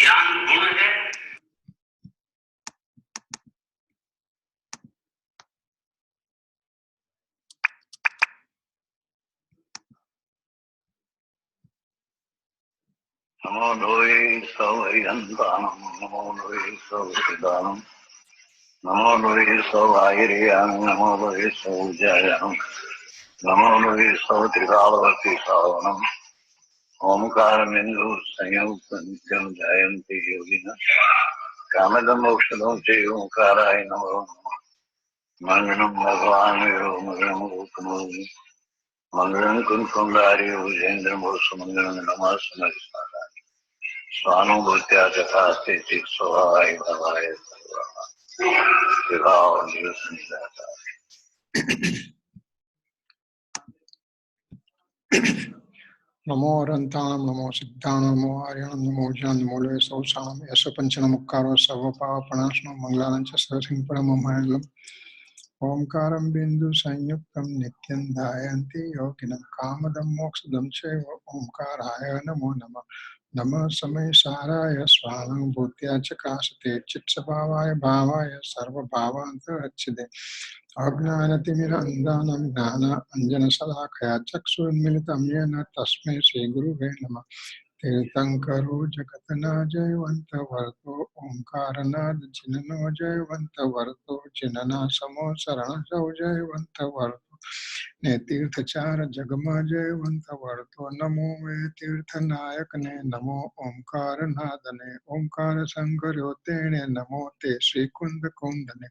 ज्ञान गुण है। नमो लोये सौहरिहन्तानं नमो लोये सौहृदानं नमो लोये सौभागिर्यां नमो लोये सौजायां नमो लोये सौत्रिकालवती सावनं ओंकारमिन्दु संयुक्त नित्यं जयन्ति योगिनः कामदं मोक्षदं च ओंकाराय नमो नमः मङ्गलं भगवान् यो मङ्गलं गोपमोनि मङ्गलं कुञ्कुण्डारि भुजेन्द्रमोसुमङ्गलं नमः स्मरिष्णाय स्वानुभूत्या तथास्ति स्वभावाय भवाय नमो अरन्तानं नमो सिद्धानं नमो आर्याणं नमो ज्ञानं नमो लोये सौसानं यश पञ्चनमुक्कारो सर्वपापनाशनं मङ्गलानं च सरसिं परममङ्गलम् ओंकारं बिन्दु संयुक्तं नित्यं ध्यायन्ति योगिनः कामदं मोक्षदं चैव ओंकाराय नमो नमः नमः समय साराय स्वानुभूत्या च काशते चित्स्वभावाय भावाय सर्वभावान्तरच्छिदे अज्ञानतिमिरन्धनं ज्ञानाञ्जनशलाकया चक्षुरुन्मिलितं येन तस्मै श्रीगुरुवे नमः तीर्थंकरो जगन्नाथ वर्तो ओंकारनाथ जिननो जयवंत वर्तो जिनना समो शरण सौ जयवंत वर्तो ने तीर्थचार जगमा जयवंत वर्तो नमो वे तीर्थनायक ने नमो ओंकारनाथ ने ओंकार शंकरो तेणे नमो ते श्री कुंद कुंदने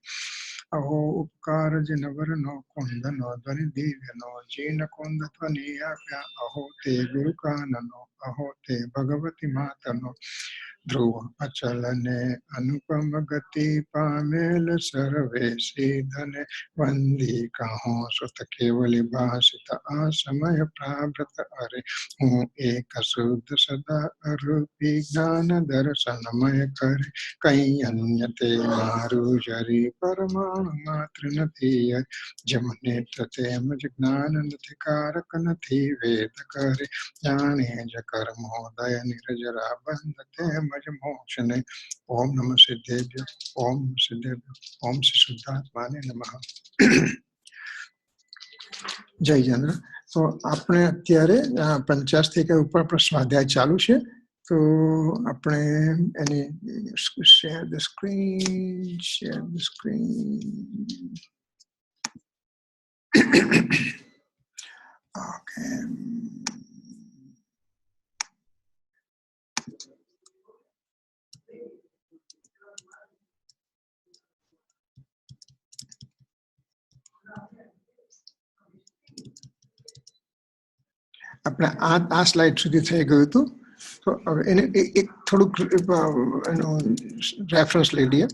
अहो उपकार जिनवरनो कुंदनो ध्वनि दिव्यनो जीन कुंद ध्वनियाप्या अहो ते गुरु काननो अहो ते भगवती मातनो ध्रुव अचलने अनुपम गति पामेल सर्वे सीधने वंदी कहो सुत केवली भाषित असमय प्राव्रत अरे हूँ एक शुद्ध सदा अरूपी ज्ञान दर्शनमय करे कई अन्य ते मारू जरी परमाणु मात्र नथी जमने तते मुझ ज्ञान नथी कारक नथी वेद करे जाने जकर मोदय निरजरा बंधते मज मोक्ष ने ओम नमः सिद्धेभ्यो ओम सिद्धेभ्यो ओम श्री शुद्धात्माने नमः। जय जन। तो આપણે અત્યારે 85 કે ઉપર પર સ્વાધ્યાય ચાલુ છે તો આપણે એની શેર ધ સ્ક્રીન ઓકે આપણે આ સ્લાઇડ સુધી થઈ ગયું હતું તો હવે એને એક થોડુંક એનો રેફરન્સ લઈ લઈએ.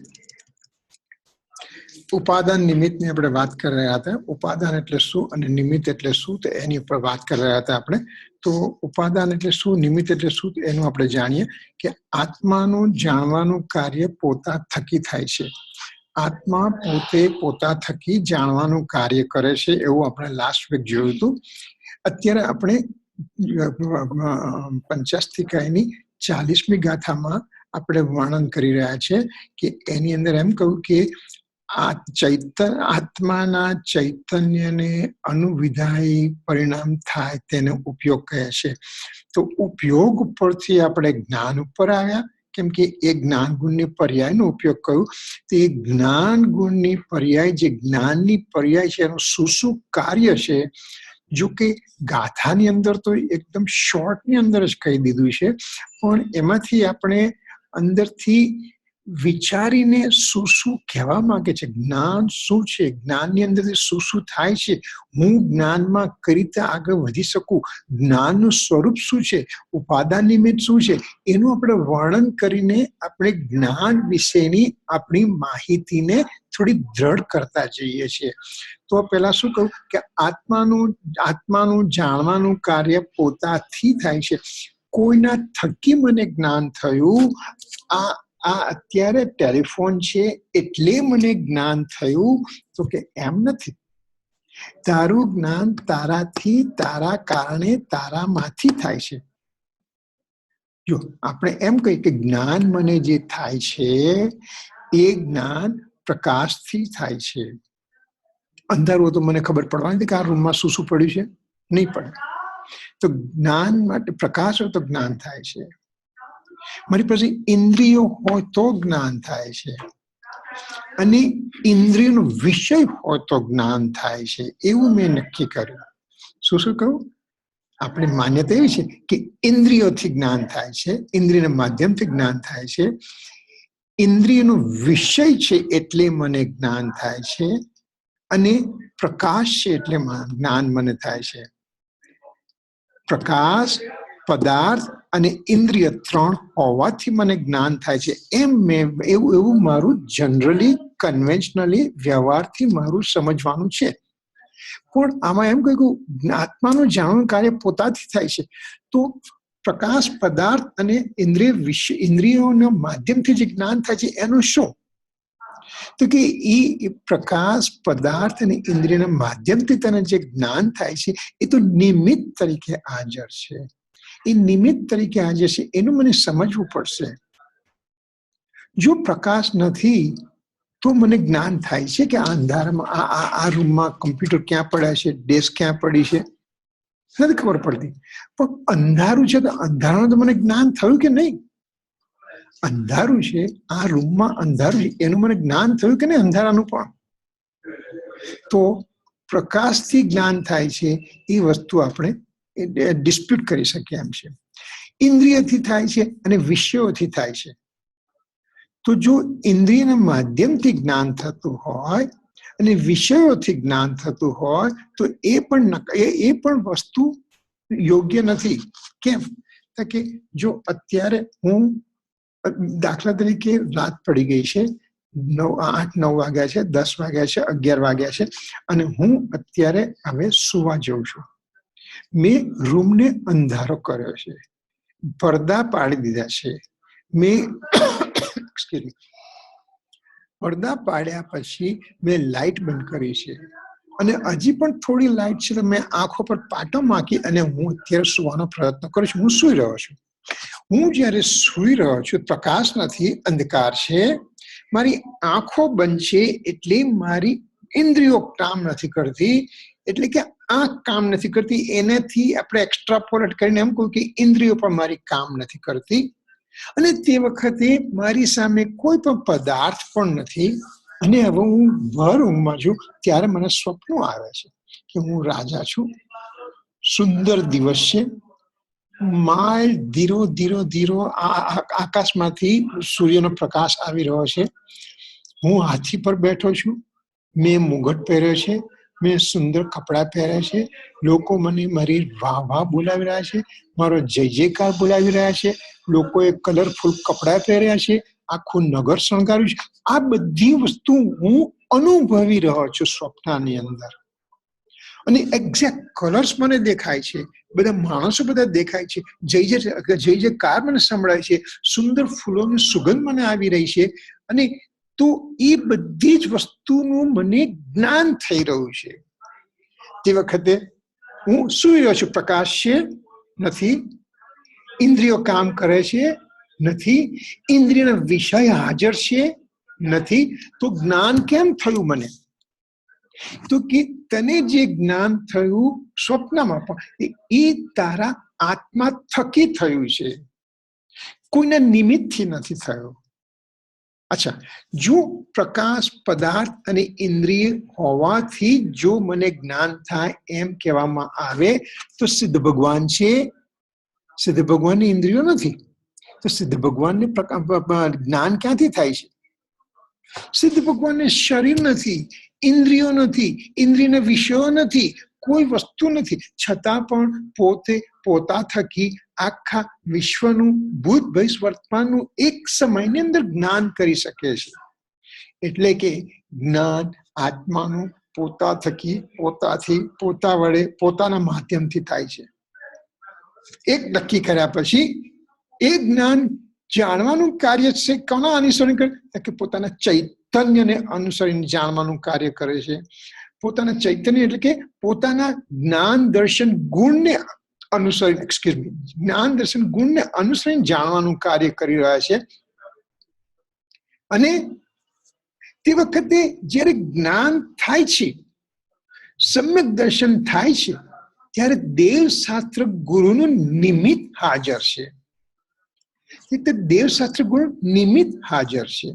ઉપાદાન નિમિત્તની આપણે વાત કરી રહ્યા હતા. ઉપાદાન એટલે શું અને નિમિત્ત એટલે શું તો એની ઉપર વાત કરી રહ્યા હતા આપણે. તો ઉપાદાન એટલે શું, નિમિત્ત એટલે શું એનું આપણે જાણીએ કે આત્માનું જાણવાનું કાર્ય પોતા થકી થાય છે. આત્મા પોતે પોતા થકી જાણવાનું કાર્ય કરે છે એવું આપણે લાસ્ટ વીક જોયું હતું. અત્યારે આપણે 85 40મી ગાથામાં આપણે વર્ણન કરી રહ્યા છે કે એની અંદર એમ કહ્યું કે આ આત્માના ચૈતન્યને અનુવિધાયી પરિણામ થાય તેને ઉપયોગ કહે છે. તો ઉપયોગ ઉપરથી આપણે જ્ઞાન ઉપર આવ્યા કેમ કે એ જ્ઞાન ગુણની પર્યાયનો ઉપયોગ કર્યો. તે જ્ઞાન ગુણની પર્યાય જે જ્ઞાનની પર્યાય છે એનું શું કાર્ય છે જો કે ગાથાની અંદર તો એકદમ શોર્ટની અંદર જ કહી દીધું છે પણ એમાંથી આપણે અંદરથી વિચારીને શું કહેવા માંગે છે, જ્ઞાન શું છે, જ્ઞાનની અંદરથી શું થાય છે, હું જ્ઞાનમાં કઈ રીતે આગળ વધી શકું, જ્ઞાનનું સ્વરૂપ શું છે, ઉપાદાન નિમિત્ત શું છે એનું આપણે વર્ણન કરીને આપણે જ્ઞાન વિશેની આપણી માહિતીને થોડી દ્રઢ કરતા જઈએ છીએ. તો પેલા શું કહું કે આત્માનું જાણવાનું કાર્ય પોતાથી થાય છે. કોઈના થકી મને જ્ઞાન થયું, આ અત્યારે ટેલિફોન છે એટલે મને જ્ઞાન થયું તો કે એમ નથી. તારું જ્ઞાન તારાથી, તારા કારણે, તારામાંથી થાય છે. જો આપણે એમ કહીએ કે જ્ઞાન મને જે થાય છે એ જ્ઞાન પ્રકાશથી થાય છે. અંધારું તો મને ખબર પડવાની નથી કે આ રૂમમાં શું શું પડ્યું છે, નહીં પડે. તો જ્ઞાન માટે પ્રકાશ હોય તો જ્ઞાન થાય છે. મારી પાસે ઇન્દ્રિયો હોય તો જ્ઞાન થાય છે, અને ઇન્દ્રિયનો વિષય હોય તો જ્ઞાન થાય છે. એવું મેં નક્કી કર્યું. શું શું કહું? આપણી માન્યતા એવી છે કે ઇન્દ્રિયોથી જ્ઞાન થાય છે, ઇન્દ્રિયના માધ્યમથી જ્ઞાન થાય છે. ઇન્દ્રિયનો વિષય છે એટલે મને જ્ઞાન થાય છે, અને પ્રકાશ છે એટલે જ્ઞાન મને થાય છે. પ્રકાશ, પદાર્થ અને ઇન્દ્રિય 3 હોવાથી મને જ્ઞાન થાય છે. એવું મારું જનરલી, કન્વેન્શનલી, વ્યવહારથી મારું સમજવાનું છે. પણ આમાં એમ કહ્યું આત્માનું જાણવાનું કાર્ય પોતાથી થાય છે. તો પ્રકાશ, પદાર્થ અને ઇન્દ્રિયોના માધ્યમથી જે જ્ઞાન થાય છે એનું શું? તો કે એ પ્રકાશ, પદાર્થ અને ઇન્દ્રિયના માધ્યમથી તને જે જ્ઞાન થાય છે એ તો નિમિત્ત તરીકે હાજર છે. એ નિમિત્ત તરીકે હાજર છે એનું મને સમજવું પડશે. જો પ્રકાશ નથી તો મને જ્ઞાન થાય છે કે આ અંધારામાં, આ રૂમમાં કમ્પ્યુટર ક્યાં પડ્યા છે, ડેસ્ક ક્યાં પડી છે, નથી ખબર પડતી. પણ અંધારું છે તો અંધારાનું તો મને જ્ઞાન થયું કે નહીં? અંધારું છે, આ રૂમમાં અંધારું છે, એનું મને જ્ઞાન થયું કે નહીં અંધારાનું પણ? તો પ્રકાશથી જ્ઞાન થાય છે એ વસ્તુ આપણે ડિસ્પ્યુટ કરી શકીએ એમ છે. ઇન્દ્રિયથી થાય છે અને વિષયોથી થાય છે. તો જો ઇન્દ્રિયના માધ્યમથી જ્ઞાન થતું હોય અને વિષયોથી જ્ઞાન થતું હોય તો એ પણ વસ્તુ યોગ્ય નથી. કેમ? કે જો અત્યારે હું, દાખલા તરીકે રાત પડી ગઈ છે, 8-9 વાગ્યા છે, 10 વાગ્યા છે, 11 વાગ્યા છે, અને હું અત્યારે હવે સુવા જઉં છું. મેં રૂમને અંધારો કર્યો છે, પડદા પાડી દીધા છે. પડદા પાડ્યા પછી મેં લાઈટ બંધ કરી છે, અને હજી પણ થોડી લાઈટ છે તો મેં આંખો પર પાટો માકી અને હું અત્યારે સુવાનો પ્રયત્ન કરું છું. હું સૂઈ રહ્યો છું. હું જ્યારે સૂઈ રહ્યો છું, પ્રકાશ નથી, અંધકાર છે, મારી આંખો બંધ છે, એટલે મારી ઇન્દ્રિયો કામ નથી કરતી, એટલે કે આંખ કામ નથી કરતી. એનાથી આપણે એક્સ્ટ્રાપોલેટ કરીને એમ કહું કે ઇન્દ્રિયો પણ મારી કામ નથી કરતી. અને તે વખતે મારી સામે કોઈ પણ પદાર્થ પણ નથી, અને હવે હું ભર ઊંઘમાં છું. ત્યારે મને સ્વપ્નો આવે છે કે હું રાજા છું, સુંદર દિવસ છે, માઇલ ધીરો ધીરો ધીરો આકાશમાંથી સૂર્યનો પ્રકાશ આવી રહ્યો છે, હું હાથી પર બેઠો છું, મેં મુગટ પહેર્યો છે, મેં સુંદર કપડાં પહેર્યા છે, લોકો મને મારી વાહ વાહ બોલાવી રહ્યા છે, મારો જય જયકાર બોલાવી રહ્યા છે, લોકોએ કલરફુલ કપડાં પહેર્યા છે, આખું નગર શણગાર્યું છે. આ બધી વસ્તુ હું અનુભવી રહ્યો છું સ્વપ્નની અંદર. અને એક્ઝેક્ટ કલર્સ મને દેખાય છે, બધા માણસો બધા દેખાય છે, જય જયકાર મને સંભળાય છે, સુંદર ફૂલોની સુગંધ મને આવી રહી છે. અને તો એ બધી જ વસ્તુનું મને જ્ઞાન થઈ રહ્યું છે. તે વખતે હું સૂઈ રહ્યો છું, પ્રકાશ છે નથી, ઇન્દ્રિયો કામ કરે છે નથી, ઇન્દ્રિયના વિષય હાજર છે નથી. તો જ્ઞાન કેમ થયું મને? તો કે તને જે જ્ઞાન થયું સ્વપ્નમાં પણ એ તારા આત્મા થકી થયું છે, કોઈના નિમિત્તથી નથી થયું. અચ્છા, જો પ્રકાશ, પદાર્થ અને ઇન્દ્રિય હોવાથી જો મને જ્ઞાન થાય એમ કહેવામાં આવે તો સિદ્ધ ભગવાન છે. સિદ્ધ ભગવાનની ઇન્દ્રિયો નથી, તો સિદ્ધ ભગવાનને જ્ઞાન ક્યાંથી થાય છે? સિદ્ધ ભગવાનને શરીર નથી, ઇન્દ્રિયો નથી, ઇન્દ્રિયના વિષયો નથી, કોઈ વસ્તુ નથી, છતાં પણ પોતે પોતા થકી આખા વિશ્વનું ભૂત ભવિષ્ય વર્તમાનનું એક સમયની અંદર જ્ઞાન કરી શકે છે. એટલે કે જ્ઞાન આત્માનું પોતા થકી, પોતાથી, પોતા વડે, પોતાના માધ્યમથી થાય છે. એક નક્કી કર્યા પછી એ જ્ઞાન જાણવાનું કાર્ય છે કોના અનુસરણ કરે? કે પોતાના ચૈતન્યને અનુસરીને જાણવાનું કાર્ય કરે છે. પોતાના ચૈતન્ય એટલે કે પોતાના જ્ઞાન દર્શન ગુણને અનુસરી જ્ઞાન દર્શન ગુણને અનુસરીને જાણવાનું કાર્ય કરી રહ્યા છે. અને તે વખતે જ્યારે જ્ઞાન થાય છે, સમ્યક દર્શન થાય છે, ત્યારે દેવશાસ્ત્ર ગુરુનું નિમિત્ત હાજર છે. દેવશાસ્ત્ર ગુરુ નિમિત્ત હાજર છે.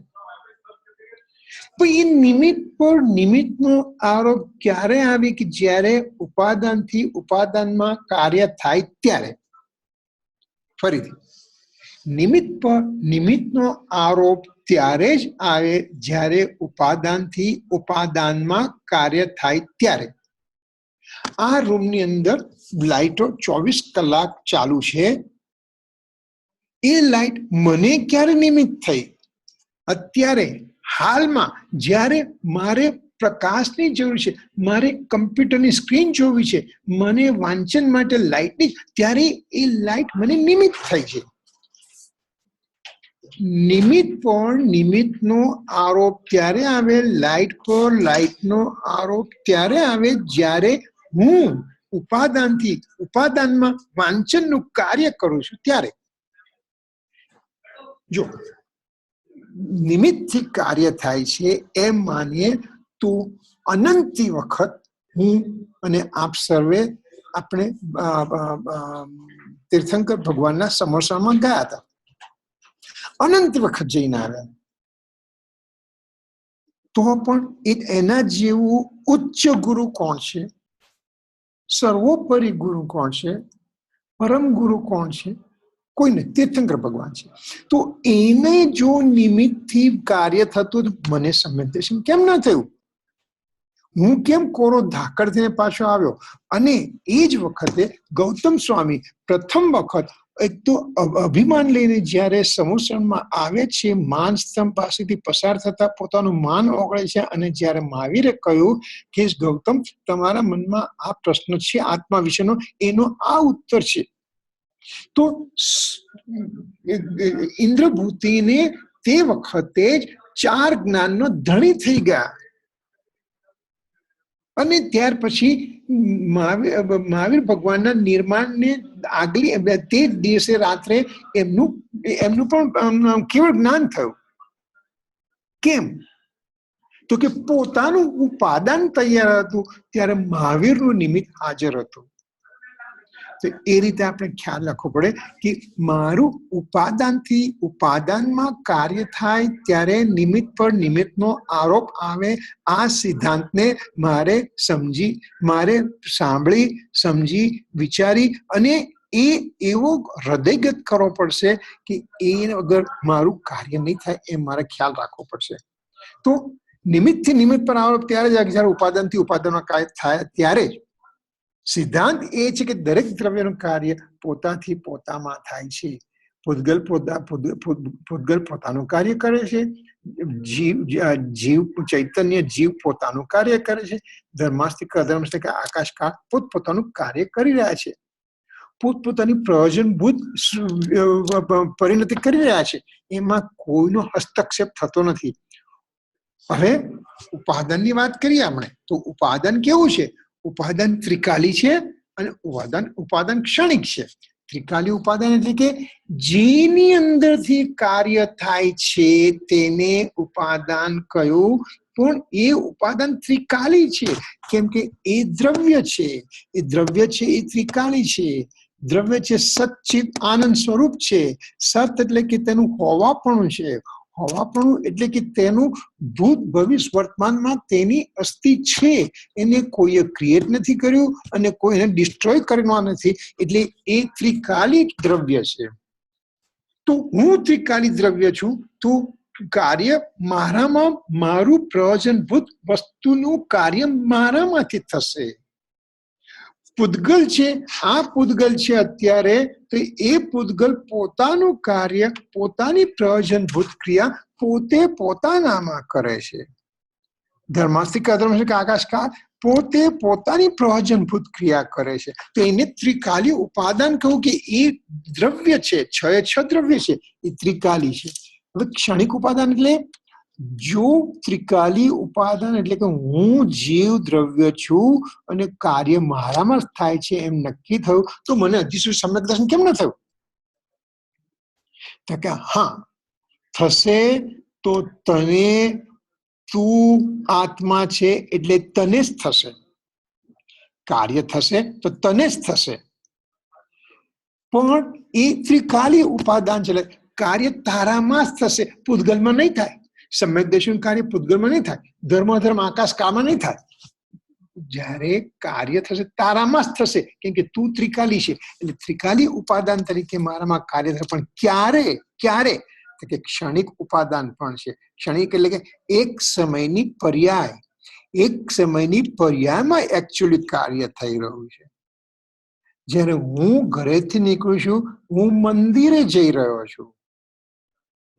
પણ એ નિમિત્ત પર નિમિત્તનો આરોપ ક્યારે આવે કે જ્યારે ઉપાદાનથી ઉપાદાનમાં કાર્ય થાય ત્યારે. ફરીથી, નિમિત્ત પર નિમિત્તનો આરોપ ત્યારે જ આવે જ્યારે ઉપાદાનથી ઉપાદાનમાં કાર્ય થાય ત્યારે. આ રૂમની અંદર લાઇટો 24 કલાક ચાલુ છે. એ લાઇટ મને ક્યારે નિમિત્ત થઈ? અત્યારે હાલમાં જ્યારે મારે પ્રકાશની જરૂર છે, મારે કમ્પ્યુટરની સ્ક્રીન જોવી છે, મને વાંચન માટે લાઇટની, ત્યારે એ લાઇટ મને નિમિત્ત થઈ છે. નિમિત્ત પર નિમિત્તનો આરોપ ત્યારે આવે, લાઇટ પર લાઇટનો આરોપ ત્યારે આવે જ્યારે હું ઉપાદાનથી ઉપાદાનમાં વાંચનનું કાર્ય કરું છું ત્યારે. જો નિમિત્તથી કાર્ય થાય છે એમ માનીએ તો અનંતી વખત હું અને આપ સર્વે આપણે તીર્થંકર ભગવાનના સમોસામાં ગયા હતા. અનંત વખત જઈને આવ્યા. તો પણ એના જેવું ઉચ્ચ ગુરુ કોણ છે? સર્વોપરી ગુરુ કોણ છે? પરમ ગુરુ કોણ છે? કોઈ નહીં, તીર્થંકર ભગવાન છે. તો એને જો નિમિત્તથી કાર્ય થતું, મને સમ્યક દર્શન કેમ ના થયું? હું કેમ કોરો ધાકડ થઈને પાછો આવ્યો? અને એ જ વખતે ગૌતમ સ્વામી પ્રથમ વખત એક તો અભિમાન લઈને જ્યારે સમુસણમાં આવે છે, માન સ્તંભ પાસેથી પસાર થતા પોતાનું માન ઓગળે છે. અને જ્યારે મહાવીરે કહ્યું કે ગૌતમ, તમારા મનમાં આ પ્રશ્ન છે આત્મા વિશેનો, એનો આ ઉત્તર છે, તો ઇન્દ્રભૂતિને તે વખતે જ 4 જ્ઞાનનો ધણી થઈ ગયા. અને ત્યાર પછી મહાવીર ભગવાનના નિર્માણને આગલી તે જ દિવસે રાત્રે એમનું પણ કેવળ જ્ઞાન થયું. કેમ? તો કે પોતાનું ઉપાદાન તૈયાર હતું ત્યારે મહાવીરનું નિમિત્ત હાજર હતું. તો એ રીતે આપણે ખ્યાલ રાખવો પડે કે મારું ઉપાદાનથી ઉપાદાનમાં કાર્ય થાય ત્યારે નિમિત્ત પર નિમિત્તનો આરોપ આવે. આ સિદ્ધાંતને મારે સાંભળી, સમજી, વિચારી અને એ એવો હૃદયગત કરવો પડશે કે એ વગર મારું કાર્ય નહીં થાય, એ મારે ખ્યાલ રાખવો પડશે. તો નિમિત્તથી નિમિત્ત પર આરોપ ત્યારે જ જ્યારે ઉપાદાનથી ઉપાદાનમાં કાર્ય થાય ત્યારે જ. સિદ્ધાંત એ છે કે દરેક દ્રવ્યનું કાર્ય પોતાથી પોતામાં થાય છે. પૂતગલ પોતાનું કાર્ય કરે છે, ચૈતન્ય જીવ પોતાનું કાર્ય કરે છે, ધર્માસ્તિક અધર્માસ્તિક આકાશકાળ પોતપોતાનું કાર્ય કરી રહ્યા છે, પોતપોતાની પ્રયોજનભૂત પરિણતિ કરી રહ્યા છે. એમાં કોઈનો હસ્તક્ષેપ થતો નથી. હવે ઉપાદાનની વાત કરીએ આપણે, તો ઉપાદાન કેવું છે? ઉપાદાન ત્રિકાલી છે અને ઉપાદાન ક્ષણિક છે. ત્રિકાલી ઉપાદાન એટલે કે જેની અંદરથી કાર્ય થાય છે તેને ઉપાદાન કહ્યું. પણ એ ઉપાદાન ત્રિકાલી છે, કેમ કે એ દ્રવ્ય છે. એ દ્રવ્ય છે એ ત્રિકાલી છે. દ્રવ્ય છે સચ્ચિત આનંદ સ્વરૂપ છે. સત એટલે કે તેનું હોવાપણું છે. હોવાપણું એટલે કે તેનું ભૂત ભવિષ્ય વર્તમાનમાં તેની અસ્તિ છે. એને કોઈએ ક્રિએટ નથી કર્યું અને કોઈને ડિસ્ટ્રોય કરવા નથી. એટલે એ ત્રિકાલી દ્રવ્ય છે. તો હું ત્રિકાલી દ્રવ્ય છું. તો કાર્ય મારામાં, મારું પ્રયોજનભૂત વસ્તુનું કાર્ય મારામાંથી થશે. પૂતગલ છે, આ પૂતગલ છે અત્યારે, તો એ પૂતગલ પોતાનું કાર્ય, પોતાની પ્રયોજનભૂત ક્રિયા પોતે પોતાનામાં કરે છે. ધર્માસ્તિક અધર્માસ્તિક આકાશકાળ પોતે પોતાની પ્રયોજનભૂત ક્રિયા કરે છે. તો એને ત્રિકાલી ઉપાદાન કહું કે એ દ્રવ્ય છે, છ દ્રવ્ય છે, એ ત્રિકાલી છે. હવે ક્ષણિક ઉપાદાન એટલે જો ત્રિકાલી ઉપાદાન એટલે કે હું જીવ દ્રવ્ય છું અને કાર્ય મારામાં જ થાય છે એમ નક્કી થયું, તો મને હજી સુધી સમ્યક દર્શન કેમ ન થયું? તો કે હા થશે, તો તને, તું આત્મા છે એટલે તને જ થશે. કાર્ય થશે તો તને જ થશે, પણ એ ત્રિકાલી ઉપાદાન છે. કાર્ય તારામાં જ થશે, પૂતગલમાં નહીં થાય. સમ્યક દર્શન કાર્ય પૂતગલમાં નહીં થાય, ધર્મ આકાશ કાળમાં નહીં થાય. જ્યારે કાર્ય થશે તારામાં જ થશે, કેમ કે તું ત્રિકાલી છે એટલે ત્રિકાલી ઉપાદાન તરીકે મારામાં કાર્ય થશે. પણ ક્યારે? ક્યારે? કે ક્ષણિક ઉપાદાન પણ છે. ક્ષણિક એટલે કે એક સમયની પર્યાય, એક સમયની પર્યાયમાં એકચ્યુઅલી કાર્ય થઈ રહ્યું છે. જ્યારે હું ઘરેથી નીકળું છું, હું મંદિરે જઈ રહ્યો છું,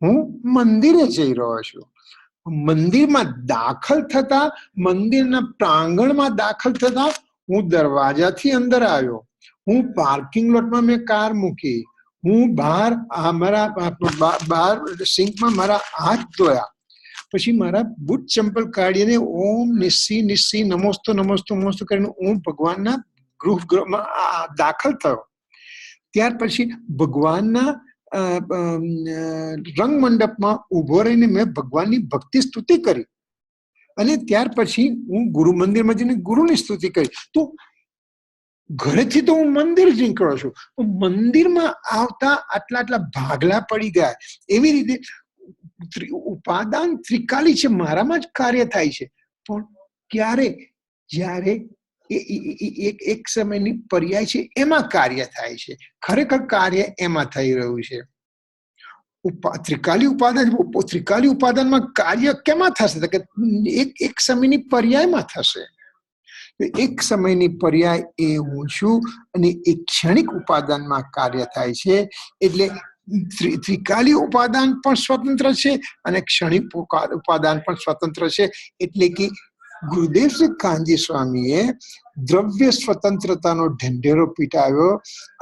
હું મંદિરે જઈ રહ્યો છું. મંદિરમાં દાખલ થતા, મંદિરના પ્રાંગણમાં દાખલ થતા હું દરવાજાથી અંદર આવ્યો, હું પાર્કિંગ લોટમાં મેં કાર મૂકી, હું બહાર બહાર સિંકમાં મારા હાથ ધોયા, પછી મારા બૂટ ચંપલ કાઢીને ઓમ નિસ્સી નિસ્સી નમોસ્તો નમોસ્તો નમોસ્તો કરીને હું ભગવાનના ગૃહમાં દાખલ થયો. ત્યાર પછી ભગવાનના રંગ મંડપમાં ઉભો રહીને મેં ભગવાનની ભક્તિ સ્તુતિ કરી, અને ત્યાર પછી હું ગુરુ મંદિરમાં જઈને ગુરુની સ્તુતિ કરી. તો ઘરેથી તો હું મંદિર જ નીકળ્યો છું, મંદિરમાં આવતા આટલા ભાગલા પડી ગયા. એવી રીતે ઉપાદાન ત્રિકાલી છે, મારામાં જ કાર્ય થાય છે. પણ ક્યારે? જ્યારે એક સમયની પર્યાય છે એમાં કાર્ય થાય છે. ખરેખર કાર્ય એમાં થઈ રહ્યું છે. ત્રિકાલી ઉપાદાનમાં કાર્ય કેમાં થશે? કે એક સમયની પર્યાયમાં થશે. એક સમયની પર્યાય એ હું છું, અને એક ક્ષણિક ઉપાદાનમાં કાર્ય થાય છે. એટલે ત્રિકાલી ઉપાદાન પણ સ્વતંત્ર છે અને ક્ષણિક ઉપાદાન પણ સ્વતંત્ર છે. એટલે કે ગુરુદેવ શ્રી કાનજી સ્વામીએ દ્રવ્ય સ્વતંત્રતાનો ઢંઢેરો પીટાવ્યો,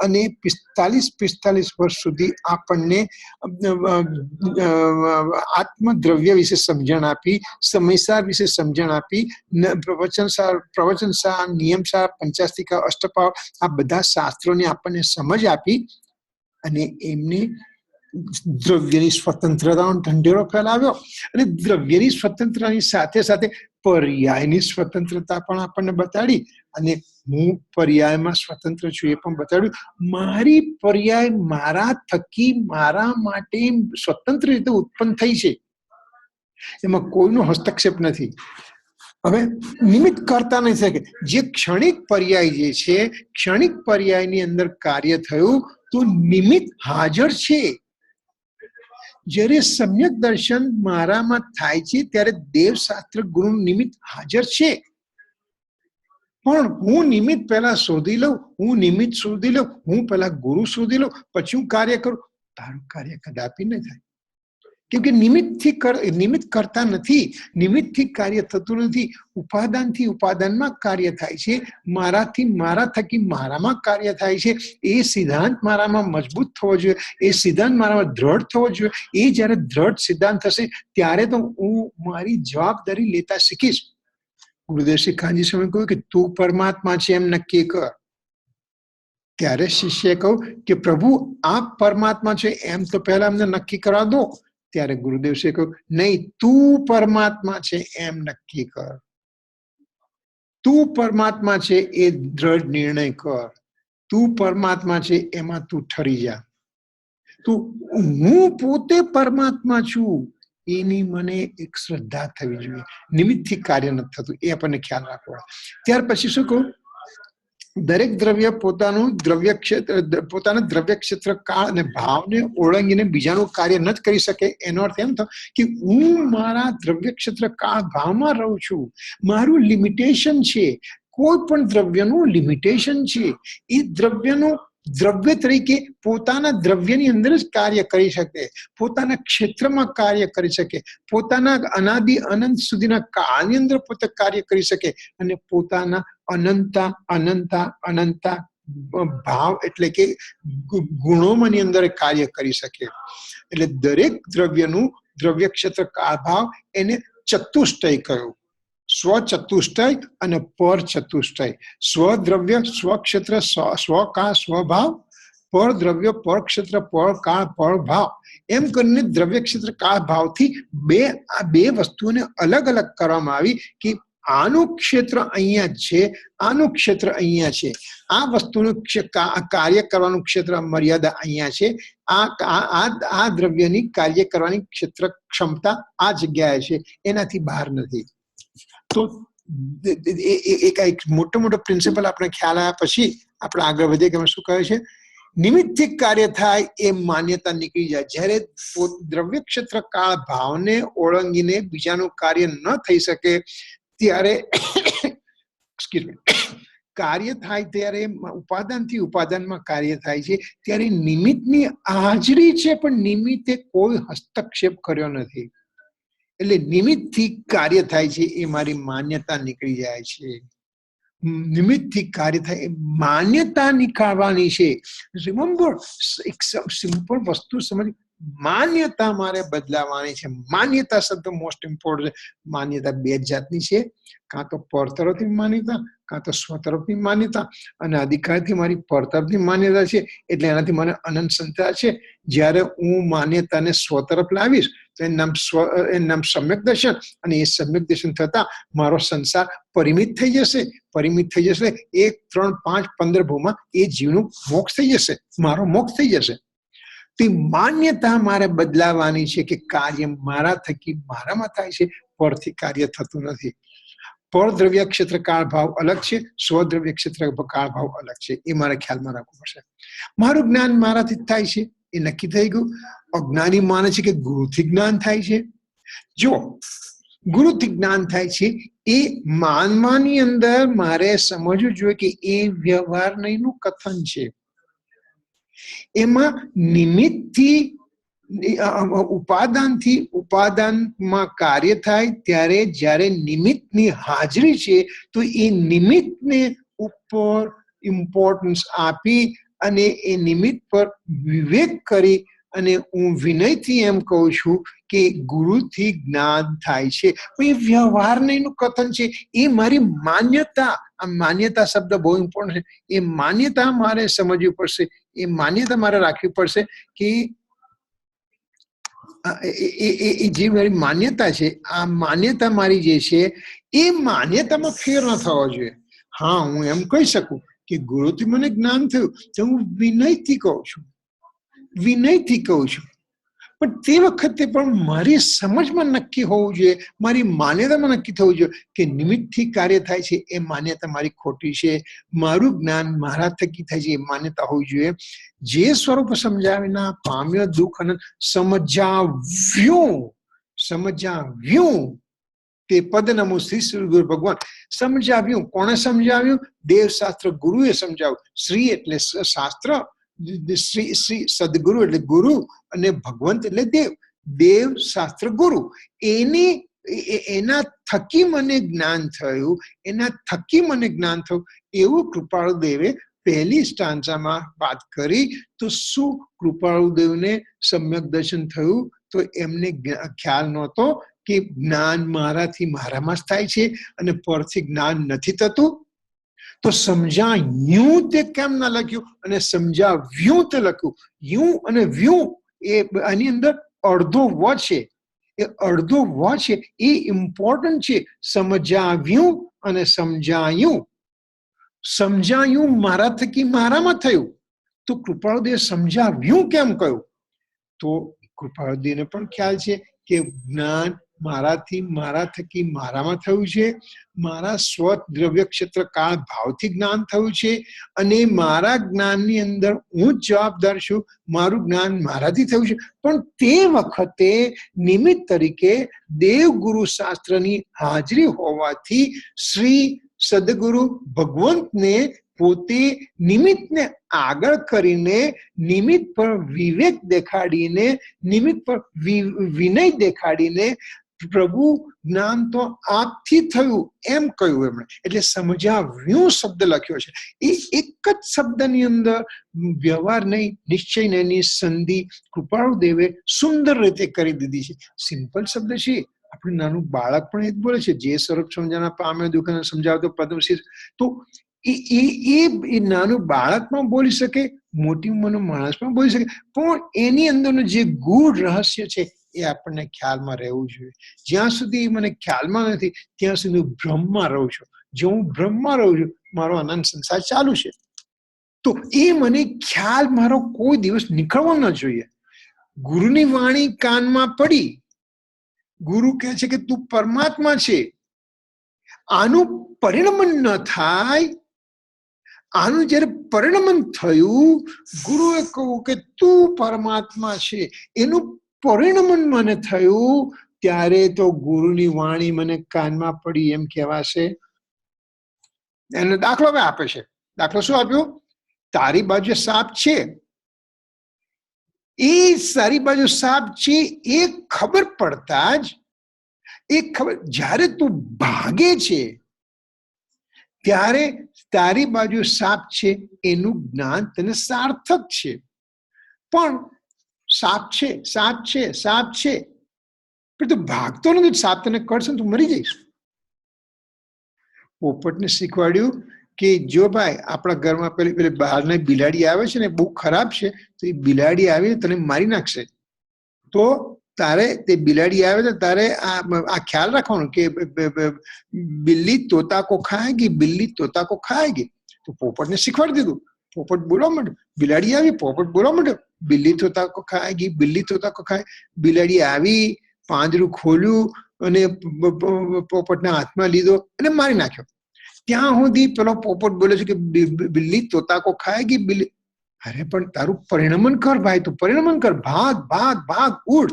અને 45 વર્ષ સુધી આપણને આત્મદ્રવ્ય વિશે સમજણ આપી, સમયસાર વિશે સમજણ આપી, પ્રવચનસાર, નિયમસાર, પંચાસ્તિકા, અષ્ટપાવ, આ બધા શાસ્ત્રોની આપણને સમજ આપી, અને એમને દ્રવ્યની સ્વતંત્રતાનો ઢંઢેરો ફેલાવ્યો. અને દ્રવ્યની સ્વતંત્રતાની સાથે સાથે પર્યાયની સ્વતંત્રતા પણ આપણને બતાડી, અને હું પર્યાયમાં સ્વતંત્ર છું એ પણ બતાડ્યું. મારી પર્યાય મારા થકી મારા માટે સ્વતંત્ર રીતે ઉત્પન્ન થઈ છે, એમાં કોઈનો હસ્તક્ષેપ નથી. હવે નિમિત્ત કરતા નહીં શકે. જે ક્ષણિક પર્યાય જે છે, ક્ષણિક પર્યાયની અંદર કાર્ય થયું તો નિમિત્ત હાજર છે. જ્યારે સમ્યક દર્શન મારામાં થાય છે ત્યારે દેવશાસ્ત્ર ગુરુ નિમિત્ત હાજર છે. પણ હું નિમિત્ત પહેલા શોધી લઉં, હું પહેલા ગુરુ શોધી લઉં, પછી હું કાર્ય કરું, તારું કાર્ય કદાપી નહીં થાય. કેમ કે નિમિત્ત કરતા નથી, નિમિત્તથી કાર્ય થતું નથી. ઉપાદાનથી ઉપાદાનમાં કાર્ય થાય છે, મારાથી મારા થકી મારામાં કાર્ય થાય છે. એ સિદ્ધાંત મારામાં મજબૂત થવો જોઈએ, એ સિદ્ધાંત મારામાં દ્રઢ થવો જોઈએ. એ જ્યારે દ્રઢ સિદ્ધાંત થશે ત્યારે તો હું મારી જવાબદારી લેતા શીખીશ. ગુરુદેવ શ્રી કાનજી સ્વામી કહ્યું કે તું પરમાત્મા છે એમ નક્કી કર. ત્યારે શિષ્યએ કહ્યું કે પ્રભુ આપ પરમાત્મા છે એમ તો પહેલા અમને નક્કી કરવા દો. ત્યારે ગુરુદેવ શ્રી કહ્યું નહીં, તું પરમાત્મા છે એમ નક્કી કર. તું પરમાત્મા છે એ દ્રઢ નિર્ણય કર. તું પરમાત્મા છે એમાં તું ઠરી જા. હું પોતે પરમાત્મા છું એની મને એક શ્રદ્ધા થવી જોઈએ. નિમિત્તથી કાર્ય નથી થતું, એ આપણને ખ્યાલ રાખવો. ત્યાર પછી શું કહું? દરેક દ્રવ્ય પોતાના દ્રવ્ય ક્ષેત્ર કાળ અને ભાવને ઓળંગીને બીજાનું કાર્ય ન કરી શકે. એનો અર્થ એમ થયો કે હું મારા દ્રવ્ય ક્ષેત્ર કાળ ભાવમાં રહું છું. મારું લિમિટેશન છે, કોઈ પણ દ્રવ્યનું લિમિટેશન છે. એ દ્રવ્યનું દ્રવ્ય તરીકે પોતાના દ્રવ્યની અંદર જ કાર્ય કરી શકે, પોતાના ક્ષેત્રમાં કાર્ય કરી શકે, પોતાના અનાદિ અનંત સુધીના કાળની અંદર પોતે કાર્ય કરી શકે, અને પોતાના અનંતા ભાવ એટલે કે ગુણોમાંની અંદર કાર્ય કરી શકે. એટલે દરેક દ્રવ્યનું દ્રવ્ય ક્ષેત્ર કાળ ભાવ એને ચતુષ્ટય કહ્યું. સ્વચતુષ્ટય અને પર ચતુષ્ટય. સ્વદ્રવ્ય સ્વક્ષેત્ર સ્વકાળ સ્વભાવ, પર દ્રવ્ય પર ક્ષેત્ર પર કાળ પર ભાવ, એમ કરીને દ્રવ્ય ક્ષેત્ર કાળ ભાવથી આ બે વસ્તુઓને અલગ અલગ કરવામાં આવી કે આનું ક્ષેત્ર અહીંયા છે, આનું ક્ષેત્ર અહીંયા છે, આ વસ્તુનું કાર્ય કરવાનું ક્ષેત્ર મર્યાદા અહીંયા છે, આ દ્રવ્યની કાર્ય કરવાની ક્ષેત્ર ક્ષમતા આ જગ્યાએ છે, એનાથી બહાર નથી. તો એક મોટો મોટો પ્રિન્સિપલ આપણે ખ્યાલ આવ્યા પછી આપણે આગળ વધીએ કે શું કહે છે? નિમિત્તથી કાર્ય થાય એ માન્યતા નીકળી જાય. જ્યારે દ્રવ્ય ક્ષેત્ર કાળ ભાવને ઓળંગીને બીજાનું કાર્ય ન થઈ શકે ત્યારે કાર્ય થાય, ત્યારે ઉપાદાનથી ઉપાદાનમાં કાર્ય થાય છે, ત્યારે નિમિત્તની હાજરી છે પણ નિમિત્તે કોઈ હસ્તક્ષેપ કર્યો નથી. એટલે નિમિત્તથી કાર્ય થાય છે એ મારી માન્યતા નીકળી જાય છે. નિમિત્તથી કાર્ય થાય એ માન્યતા નીકાળવાની છે. રિમેમ્બર, એક સિમ્પલ વસ્તુ સમજ, માન્યતા મારે બદલાવાની છે. માન્યતા શબ્દ મોસ્ટ ઇમ્પોર્ટન્ટ છે. માન્યતા બે જાતની છે, કાં તો પર તરફની માન્યતા, કાં તો સ્વ તરફની માન્યતા. અને અધિકારથી મારી પર તરફની માન્યતા છે એટલે એનાથી મને અનંત સંતાન છે. જ્યારે હું માન્યતાને સ્વ તરફ લાવીશ તો એનું નામ સમ્યક દર્શન, અને એ સમ્યક દર્શન થતા મારો સંસાર પરિમિત થઈ જશે. પરિમિત થઈ જશે 1, 3, 5, 15 ભૂમાં એ જીવનું મોક્ષ થઈ જશે, મારો મોક્ષ થઈ જશે. તે માન્યતા મારે બદલાવાની છે કે કાર્ય મારા થકી મારામાં થાય છે, પરથી કાર્ય થતું નથી. પર દ્રવ્ય ક્ષેત્ર કાળ ભાવ અલગ છે, સ્વદ્રવ્ય ક્ષેત્ર કાળ ભાવ અલગ છે. એ મારે ખ્યાલમાં રાખવું પડશે. મારું જ્ઞાન મારાથી જ થાય છે એ નક્કી થઈ ગયું. અજ્ઞાની માને છે કે ગુરુથી જ્ઞાન થાય છે. જો ગુરુથી જ્ઞાન થાય છે એ માનવાની અંદર મારે સમજવું જોઈએ કે એ વ્યવહાર નહીંનું કથન છે. એમાં નિમિત્તથી ઉપાદાનથી ઉપાદાનમાં કાર્ય થાય ત્યારે જ્યારે નિમિત્તની હાજરી છે તો એ નિમિત્તને ઉપર ઇમ્પોર્ટન્સ આપી અને એ નિમિત્ત પર વિવેક કરી અને હું વિનયથી એમ કહું છું કે ગુરુથી જ્ઞાન થાય છે. એ વ્યવહાર નહીંનું કથન છે. એ મારી માન્યતા, આ માન્યતા શબ્દ બહુ ઇમ્પોર્ટન્ટ છે. એ માન્યતા મારે સમજવી પડશે. એ માન્યતા મારે રાખવી પડશે કે એ જે મારી માન્યતા છે, આ માન્યતા મારી જે છે એ માન્યતામાં ફેર ન થવો જોઈએ. હા, હું એમ કહી શકું કે ગુરુથી મને જ્ઞાન થયું તો હું વિનયથી કહું છું, વિનયથી કહું છું. પણ તે વખતે પણ મારી સમજમાં નક્કી હોવું જોઈએ, મારી માન્યતામાં નક્કી થવું જોઈએ કે નિમિત્તથી કાર્ય થાય છે એ માન્યતા મારી ખોટી છે. મારું જ્ઞાન મારા થકી થાય છે એ માન્યતા હોવી જોઈએ. જે સ્વરૂપ સમજાવીના પામ્યો દુઃખ અને સમજાવ્યું તે પદ નમો શ્રી ગુરુ ભગવાન. સમજાવ્યું, કોણે સમજાવ્યું? દેવ શાસ્ત્ર ગુરુએ સમજાવ્યું. શ્રી એટલે શાસ્ત્ર, શ્રી સદગુરુ એટલે ગુરુ, અને ભગવંત એટલે દેવ. દેવ શાસ્ત્ર ગુરુ એના થકી મને જ્ઞાન થયું, એના થકી મને જ્ઞાન થયું એવું કૃપાળુ દેવે પહેલી સ્ટાન્ઝામાં વાત કરી. તો શું કૃપાળુ દેવને સમ્યક દર્શન થયું? તો એમને ખ્યાલ નહોતો કે જ્ઞાન મારાથી મારામાં જ થાય છે અને પરથી જ્ઞાન નથી થતું. તો સમજાયું તે કેમ ના લખ્યું અને સમજાવ્યું તે લખ્યું? યુ અને વ્યુ એ આની અંદર અડધો વ છે. એ અડધો વ છે એ ઇમ્પોર્ટન્ટ છે. સમજાવ્યું અને સમજાયું. સમજાયું મારા થકી મારામાં થયું. તો કૃપાળુદેવ સમજાવ્યું કેમ કહ્યું? તો કૃપાળુદેવને પણ ખ્યાલ છે કે જ્ઞાન મારાથી મારા થકી મારામાં થયું છે. મારા સ્વ દ્રવ્ય ક્ષેત્ર કાળ ભાવથી જ્ઞાન થયું છે અને મારા જ્ઞાનની અંદર હું જ જવાબદાર છું. મારું જ્ઞાન મારાથી થયું છે. પણ તે વખતે નિમિત્ત તરીકે દેવગુરુ શાસ્ત્રની હાજરી હોવાથી શ્રી સદગુરુ ભગવંતને પોતે નિમિત્તને આગળ કરીને, નિમિત્ત પર વિવેક દેખાડીને, નિમિત્ત પર વિનય દેખાડીને પ્રભુ જ્ઞાન તો આપથી થયું એમ કહ્યું એમણે, એટલે સમજાવ્યું શબ્દ લખ્યો છે. એ એક જ શબ્દની અંદર વ્યવહાર નહીં, નિશ્ચય નહીં, સંધિ કૃપાળુ દેવે સુંદર રીતે કરી દીધી છે. સિમ્પલ શબ્દ છે. આપણે નાનું બાળક પણ એ જ બોલે છે, જે સ્વરૂપ સમજાના પામ્યો દુઃખને સમજાવતો પદ્મશીર્ષ. તો એ નાનું બાળક પણ બોલી શકે, મોટી ઉંમરનો માણસ પણ બોલી શકે, પણ એની અંદરનું જે ગૂઢ રહસ્ય છે એ આપણને ખ્યાલમાં રહેવું જોઈએ. જ્યાં સુધી મને ખ્યાલમાં નથી ત્યાં સુધી હું ભ્રમમાં રહું છું. જો હું ભ્રમમાં રહું છું, મારો અનંત સંસાર ચાલુ છે. તો એ મને ખ્યાલ મારો કોઈ દિવસ નીકળવો ન જોઈએ. ગુરુની વાણી કાનમાં પડી, ગુરુ કહે છે કે તું પરમાત્મા છે, આનું પરિણમન ન થાય. આનું જયારે પરિણમન થયું, ગુરુએ કહ્યું કે તું પરમાત્મા છે, એનું પરિણમન મને થયું, ત્યારે તો ગુરુની વાણી મને કાનમાં પડી એમ કહેવાશે. એનો દાખલો આપે છે. દાખલો શું આપ્યો? તારી બાજુ સાપ છે, એ સારી બાજુ સાપ છે એ ખબર પડતા જ, જ્યારે તું ભાગે છે ત્યારે તારી બાજુ સાપ છે એનું જ્ઞાન તને સાર્થક છે. પણ સાપ છે, સાપ છે, સાપ છે, પણ તું ભાગતો નથી, સાપ તને કરશે તું મરી જઈશ. પોપટને શીખવાડ્યું કે જો ભાઈ આપણા ઘરમાં પેલી બહારની બિલાડી આવે છે ને, બહુ ખરાબ છે, તો એ બિલાડી આવી તને મારી નાખશે. તો તારે તે બિલાડી આવે તો તારે આ ખ્યાલ રાખવાનો કે બિલ્લી તોતા કો ખાएगी, બિલ્લી તોતા કો ખાएगी. તો પોપટને શીખવાડી દીધું. પોપટ બોલવા માંડ્યો, બિલાડી આવી, પોપટ બોલવા માંડ્યો, બિલ્લી તોતા કો ખાएगी, બિલ્લી તોતા કો ખાए. બિલાડી આવી, પાંજરું ખોલ્યું અને પોપટના હાથમાં લીધો અને મારી નાખ્યો. ત્યાં સુધી પેલો પોપટ બોલે છે કે બિલ્લી તોતા કો ખાएगी, બિલ્લી. અરે પણ તારું પરિણમન કર ભાઈ, તું પરિણમન કર, ભાગ ભાગ ભાગ, ઉડ.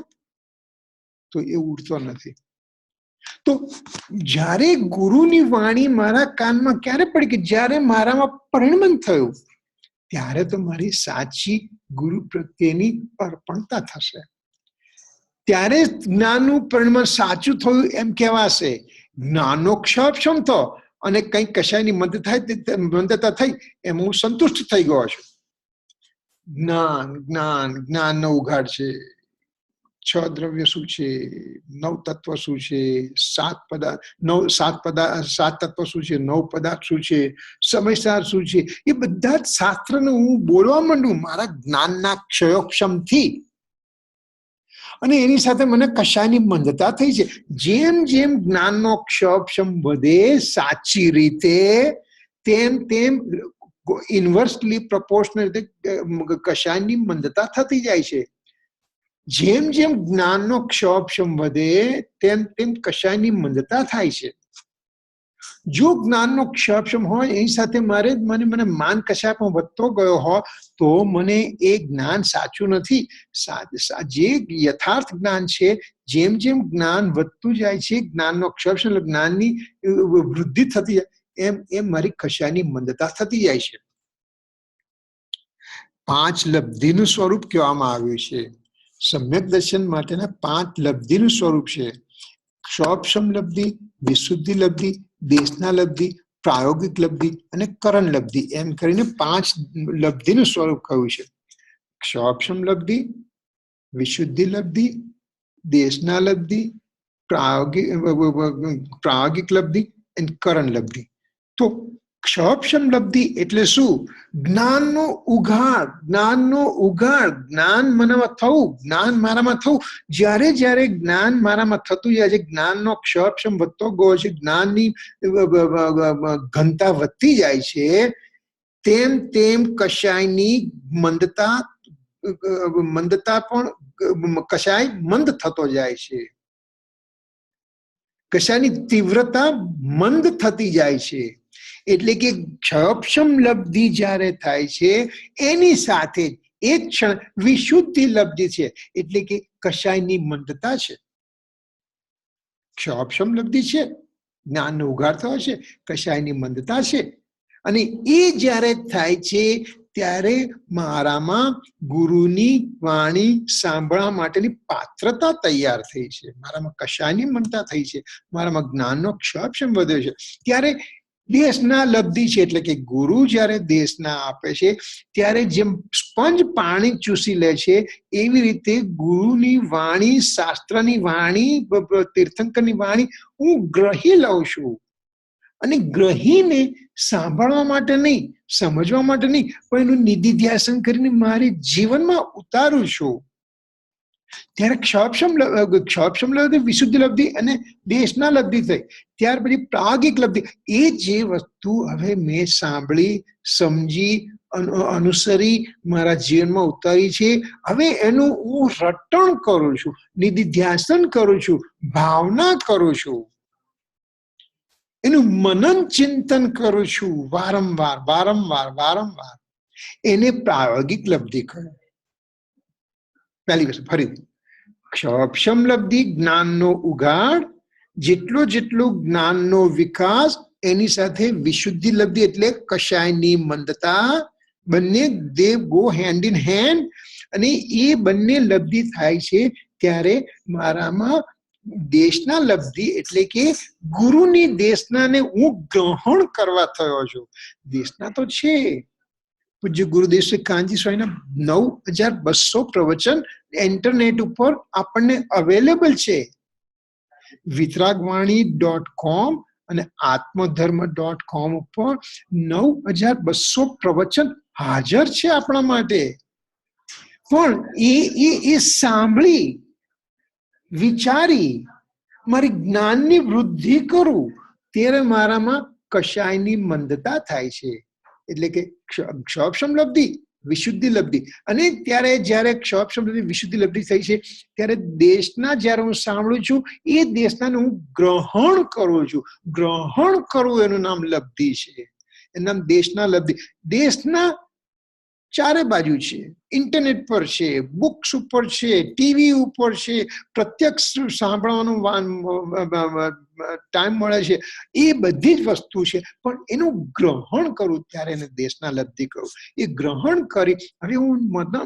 તો એ ઉડતો નથી. તો જ્યારે ગુરુની વાણી મારા કાનમાં ક્યારે પડી કે જ્યારે મારામાં પરિણમન થયું, ત્યારે તો મારી સાચી ગુરુ પ્રત્યેની અર્પણતા થશે. ત્યારે જ્ઞાનનું પરિણમન સાચું થયું એમ કહેવાશે. જ્ઞાનનો ક્ષમ થયો અને કંઈક કશાયની મંદતા થઈ એમ હું સંતુષ્ટ થઈ ગયો છું. જ્ઞાન જ્ઞાન જ્ઞાનનો ઉઘાડ છે. 6 દ્રવ્ય શું છે, 9 તત્વ શું છે, 7 તત્વ શું છે, 9 પદાર્થ શું છે, સમયસાર શું છે, એ બધા જ શાસ્ત્રને હું બોલવા માંડું મારા જ્ઞાનના ક્ષયોક્ષમથી. અને એની સાથે મને કશાની મંદતા થઈ છે. જેમ જેમ જ્ઞાનનો ક્ષયોક્ષમ વધે સાચી રીતે, તેમ તેમ ઇન્વર્સલી પ્રોપોર્શનલ રીતે કશાની મંદતા થતી જાય છે. જેમ જેમ જ્ઞાનનો ક્ષયોક્ષમ વધે તેમ તેમ કશાયની મંદતા થાય છે. જો જ્ઞાનનો ક્ષયોક્ષમ હોય એની સાથે મને માન કશાયમાં વધતો ગયો હોય તો મને એ જ્ઞાન સાચું નથી. જે યથાર્થ જ્ઞાન છે, જેમ જેમ જ્ઞાન વધતું જાય છે, જ્ઞાનનો ક્ષયોક્ષમ જ્ઞાનની વૃદ્ધિ થતી જાય એમ એમ મારી કશાયની મંદતા થતી જાય છે. 5 લબ્ધિનું સ્વરૂપ કહેવામાં આવ્યું છે. સમ્યક દર્શન માટેના 5 લબ્ધિનું સ્વરૂપ છે. ક્ષોક્ષમ લબ્ધિ, વિશુદ્ધિ લબ્ધિ, દેશના લબ્ધિ, પ્રાયોગિક લબ્ધિ અને કરણ લબ્ધિ એમ કરીને 5 લબ્ધિનું સ્વરૂપ કહ્યું છે. ક્ષોક્ષમ લબ્ધિ, વિશુદ્ધિ લબ્ધિ, દેશના લબ્ધિ, પ્રાયોગિક લબ્ધિ અને કરણ લબ્ધિ. તો ક્ષોક્ષમ લબ્ધિ એટલે શું? જ્ઞાનનો ઉઘાડ, જ્ઞાન મનામાં થવું, જ્ઞાન મારામાં થવું. જ્યારે જ્યારે જ્ઞાન મારામાં થતું જાય છે, જ્ઞાનનો ક્ષોક્ષમ વધતો ગયો છે, જ્ઞાનની ઘનતા વધતી જાય છે, તેમ તેમ કશાયની મંદતા પણ કશાય મંદ થતો જાય છે. કશાની તીવ્રતા મંદ થતી જાય છે. એટલે કે ક્ષયોક્ષમ લબ્ધિ જ્યારે થાય છે એની સાથે એક ક્ષણ વિશુદ્ધિ લબ્ધિ છે, એટલે કે કશાયની મંદતા છે. ક્ષયોક્ષમ લબ્ધિ છે, જ્ઞાનનો ઉઘાડ થયો છે, કશાયની મંદતા છે. અને એ જ્યારે થાય છે ત્યારે મારામાં ગુરુની વાણી સાંભળવા માટેની પાત્રતા તૈયાર થઈ છે, મારામાં કશાયની મનતા થઈ છે, મારામાં જ્ઞાનનો ક્ષમ વધ્યો છે. ત્યારે દેશના લબ્ધિ છે, એટલે કે ગુરુ જ્યારે દેશના આપે છે ત્યારે જેમ સ્પંજ પાણી ચૂસી લે છે એવી રીતે ગુરુની વાણી, શાસ્ત્રની વાણી, તીર્થંકરની વાણી હું ગ્રહી લઉં છું. અને ગ્રહીને સાંભળવા માટે નહીં, સમજવા માટે નહીં, પણ એનું નિધિધ્યાસન કરીને મારી જીવનમાં ઉતારું છું. ત્યારે ક્ષોભક્ષમ લબ્ધિ, વિશુદ્ધિ લબ્ધિ અને દેશના લબ્ધિ થઈ. ત્યાર પછી પ્રાયોગિક લબ્ધિ, એ જે વસ્તુ હવે મેં સાંભળી, સમજી, અનુસરી, મારા જીવનમાં ઉતારી છે, હવે એનું હું રટણ કરું છું, નિધિધ્યાસન કરું છું, ભાવના કરું છું, એનું મનન ચિંતન કરું છું વારંવાર વારંવાર વારંવાર. એને પ્રાયોગિક લબ્ધિ કહે. પહેલી વસ્તુ ફરીથી, ક્ષોભક્ષમ લબ્ધિ જ્ઞાનનો ઉગાડ, જેટલો જેટલો જ્ઞાનનો વિકાસ, એની સાથે વિશુદ્ધિ લબ્ધિ એટલે કશાયની મંદતા, બંને દે ગો હેન્ડ ઇન હેન્ડ. અને એ બંને લબ્ધિ થાય છે ત્યારે મારામાં દેશના લબ્ધિ એટલે કે ગુરુની દેશનાને હું ગ્રહણ કરવા થયો છું. દેશના તો છે, પૂજ્ય ગુરુદેવ શ્રી કાનજી સ્વામીના 9200 પ્રવચન ઇન્ટરનેટ ઉપર આપણને અવેલેબલ છે. વિતરાગવાણી.com અને આત્મધર્મ.com ઉપર 9200 પ્રવચન હાજર છે આપણા માટે. પણ એ સાંભળી, વિચારી, મારી જ્ઞાનની વૃદ્ધિ કરું ત્યારે મારામાં કશાયની મંદતા થાય છે. એટલે કે ક્ષોભક્ષમ લબ્ધિ, વિશુદ્ધિ લબ્ધિ. અને ત્યારે જ્યારે ક્ષોભક્ષમ લબ્ધિ, વિશુદ્ધિ લબ્ધિ થઈ છે ત્યારે દેશના જ્યારે હું સાંભળું છું એ દેશનાને હું ગ્રહણ કરું છું. ગ્રહણ કરવું એનું નામ લબ્ધિ છે, એનું નામ દેશના લબ્ધિ. દેશના ચારે બાજુ છે, ઇન્ટરનેટ પર છે, બુક્સ ઉપર છે, ટીવી ઉપર છે, પ્રત્યક્ષ સાંભળવાનું ટાઈમ મળે છે, એ બધી જ વસ્તુ છે. પણ એનું ગ્રહણ કરું ત્યારે એને દેશના લબ્ધિ કરું. એ ગ્રહણ કરી હવે હું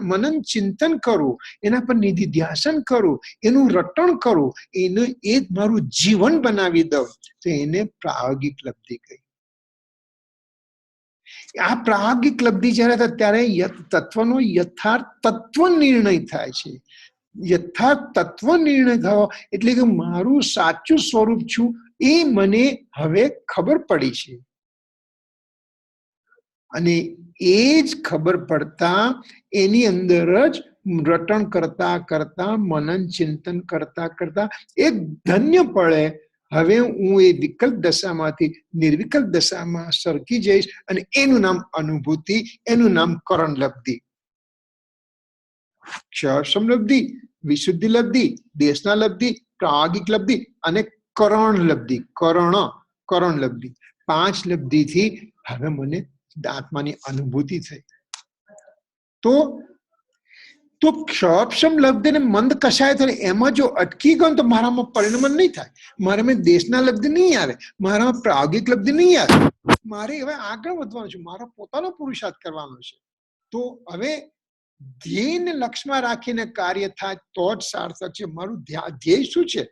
મનન ચિંતન કરું, એના પર નિધિધ્યાસન કરું, એનું રટણ કરું, એનું એ મારું જીવન બનાવી દઉં, તો એને પ્રાયોગિક લબ્ધિ કહી. આ પ્રાયોગિક લબ્ધિ જ્યારે થાય ત્યારે તત્વનો યથાર્થ તત્વ નિર્ણય થાય છે. યથાર્થ તત્વ નિર્ણય થયો એટલે કે મારું સાચું સ્વરૂપ છું એ મને હવે ખબર પડી છે. અને એ જ ખબર પડતા એની અંદર જ રટણ કરતા કરતા, મનન ચિંતન કરતા કરતા એક ધન્ય પડે. હવે હું એ વિકલ્પ દશામાંથી નિર્વિકલ્પ દશામાં સરકી જઈશ અને એનું નામ અનુભૂતિ, એનું નામ કરણ લબ્ધિ. ક્ષોભક્ષમ લબ્ધિ, વિશુદ્ધિ લબ્ધિ, દેશના લબ્ધિ, પ્રાયોગિક લબ્ધિ અને કરણ લબ્ધિ. કરણ લબ્ધિ, 5 લબ્ધિથી હવે મને આત્માની અનુભૂતિ થઈ. તો ક્ષોભક્ષમ લબ્ધિ ને મંદ કશાય થાય, એમાં જો અટકી ગયો તો મારામાં પરિણમન નહીં થાય, મારામાં દેશના લબ્ધિ નહીં આવે, મારામાં પ્રાયોગિક લબ્ધિ નહીં આવે. મારે હવે આગળ વધવાનું છે, મારો પોતાનો પુરુષાર્થ કરવાનો છે. તો હવે ધ્યેયને લક્ષ્યમાં રાખીને કાર્ય થાય તો જ સાર્થક છે. મારું ધ્યેય શું છે?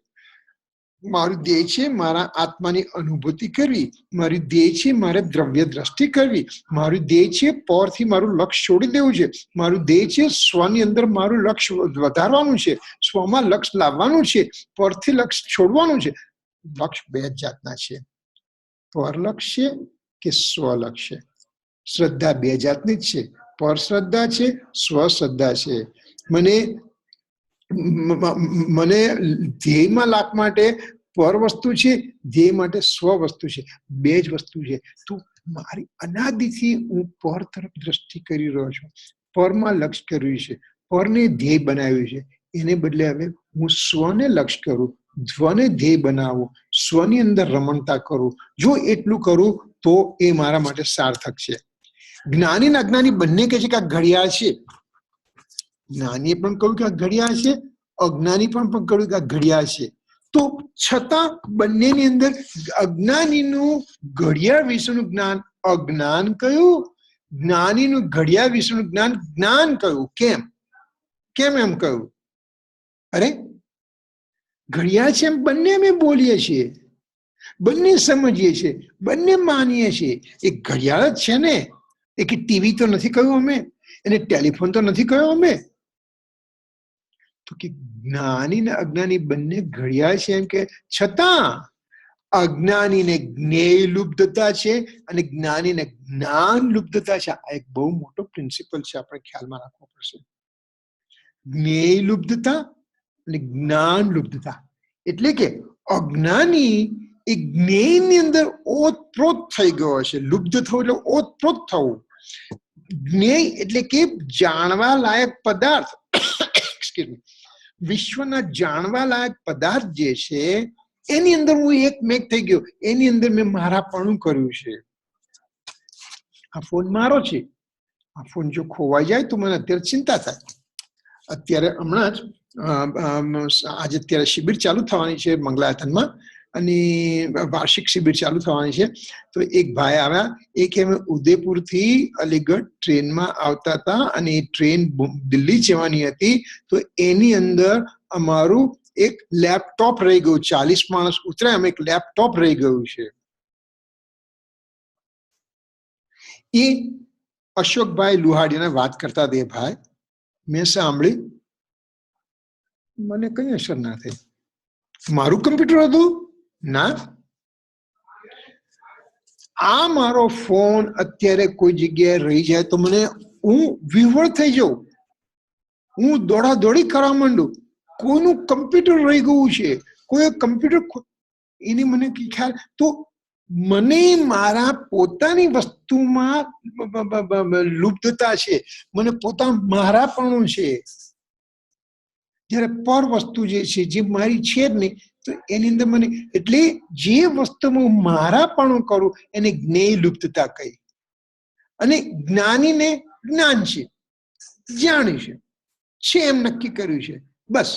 મારું ધ્યેય છે મારા આત્માની અનુભૂતિ કરવી, મારું ધ્યેય છે મારે દ્રવ્ય દ્રષ્ટિ કરવી, મારું ધ્યેય છે પરથી મારું લક્ષ્ય છોડી દેવું છે, મારું ધ્યેય છે સ્વની અંદર મારું લક્ષ્ય વધારવાનું છે, સ્વમાં લક્ષ્ય લાવવાનું છે, પરથી લક્ષ્ય છોડવાનું છે. લક્ષ્ય 2 જાતના છે, પરલક્ષ્ય કે સ્વલક્ષ્ય. શ્રદ્ધા 2 જાતની જ છે, પર શ્રદ્ધા છે, સ્વશ્રદ્ધા છે. મને ધ્યેયમાં લાભ માટે પર વસ્તુ છે, ધ્યેય માટે સ્વ વસ્તુ છે, 2 જ વસ્તુ છે. તો મારી અનાદિથી હું પર તરફ દ્રષ્ટિ કરી રહ્યો છું, પરમાં લક્ષ્ય કર્યું છે, પરને ધ્યેય બનાવ્યું છે. એને બદલે હવે હું સ્વને લક્ષ્ય કરું, ધ્વને ધ્યેય બનાવું, સ્વની અંદર રમણતા કરું. જો એટલું કરું તો એ મારા માટે સાર્થક છે. જ્ઞાની અને અજ્ઞાની બંને કહે છે કે આ ઘડિયાળ છે. જ્ઞાનીએ પણ કહ્યું કે આ ઘડિયાળ છે, અજ્ઞાની પણ કહ્યું કે આ ઘડિયાળ છે. તો છતાં બંનેની અંદર અજ્ઞાનીનું ઘડિયાળ વિશેનું જ્ઞાન અજ્ઞાન કયું, જ્ઞાનીનું ઘડિયાળ વિશેનું જ્ઞાન જ્ઞાન કહ્યું. કેમ કેમ એમ કહ્યું? અરે ઘડિયાળ છે એમ બંને અમે બોલીએ છીએ, બંને સમજીએ છીએ, બંને માનીએ છીએ. એ ઘડિયાળ જ છે ને, એ કે ટીવી તો નથી કહ્યું અમે, એને ટેલિફોન તો નથી કહ્યું અમે. તો કે જ્ઞાની ને અજ્ઞાની બંને ઘડિયાળ છે એમ કે છતાં અજ્ઞાનીને જ્ઞેય લુબ્ધતા છે અને જ્ઞાનીને જ્ઞાન લુબ્ધતા છે. આ એક બહુ મોટો પ્રિન્સિપલ છે, આપણે ખ્યાલમાં રાખવો પડશે. જ્ઞેય લુબ્ધતા અને જ્ઞાન લુબ્ધતા એટલે કે અજ્ઞાની એ જ્ઞેયની અંદર ઓતપ્રોત થઈ ગયો છે. લુબ્ધ થવું એટલે ઓતપ્રોત થવું. જ્ઞેય એટલે કે જાણવા લાયક પદાર્થ, વિશ્વના જાણવા લાયક પદાર્થ જે છે એની અંદર હું એકમેક થઈ ગયો, એની અંદર મેં મારાપણું કર્યું છે. આ ફોન મારો છે, આ ફોન જો ખોવાઈ જાય તો મને અત્યારે ચિંતા થાય. અત્યારે હમણાં જ આજે અત્યારે શિબિર ચાલુ થવાની છે મંગલાયતનમાં, અને વાર્ષિક શિબિર ચાલુ થવાની છે. તો એક ભાઈ આવ્યા, એક એમ ઉદયપુરથી અલીગઢ ટ્રેનમાં આવતા હતા અને એ ટ્રેન દિલ્હી જવાની હતી. તો એની અંદર અમારું એક લેપટોપ રહી ગયું. 40 માણસ ઉતર્યા, અમે એક લેપટોપ રહી ગયું છે. એ અશોકભાઈ લુહાડીને વાત કરતા હતા. એ ભાઈ મેં સાંભળી, મને કઈ અસર ના થઈ. મારું કમ્પ્યુટર હતું ના, આ મારો ફોન અત્યારે કોઈ જગ્યાએ રહી જાય તો મને હું વિહવળ થઈ જાઉં, હું દોડાદોડી કરવા માંડું. કોઈનું કમ્પ્યુટર રહી ગયું છે, કોઈ કમ્પ્યુટર, એની મને ખ્યાલ. તો મને મારા પોતાની વસ્તુમાં લુપ્તતા છે, મને પોતાનું મારાપણું છે. જયારે પર વસ્તુ જે છે, જે મારી છે જ નહીં, તો એની અંદર મને, એટલે જે વસ્તુમાં હું મારાપણું કરું એને જ્ઞેય લુપ્તતા કહી. અને જ્ઞાનીને જ્ઞાન છે, જાણી છે એમ નક્કી કર્યું છે, બસ.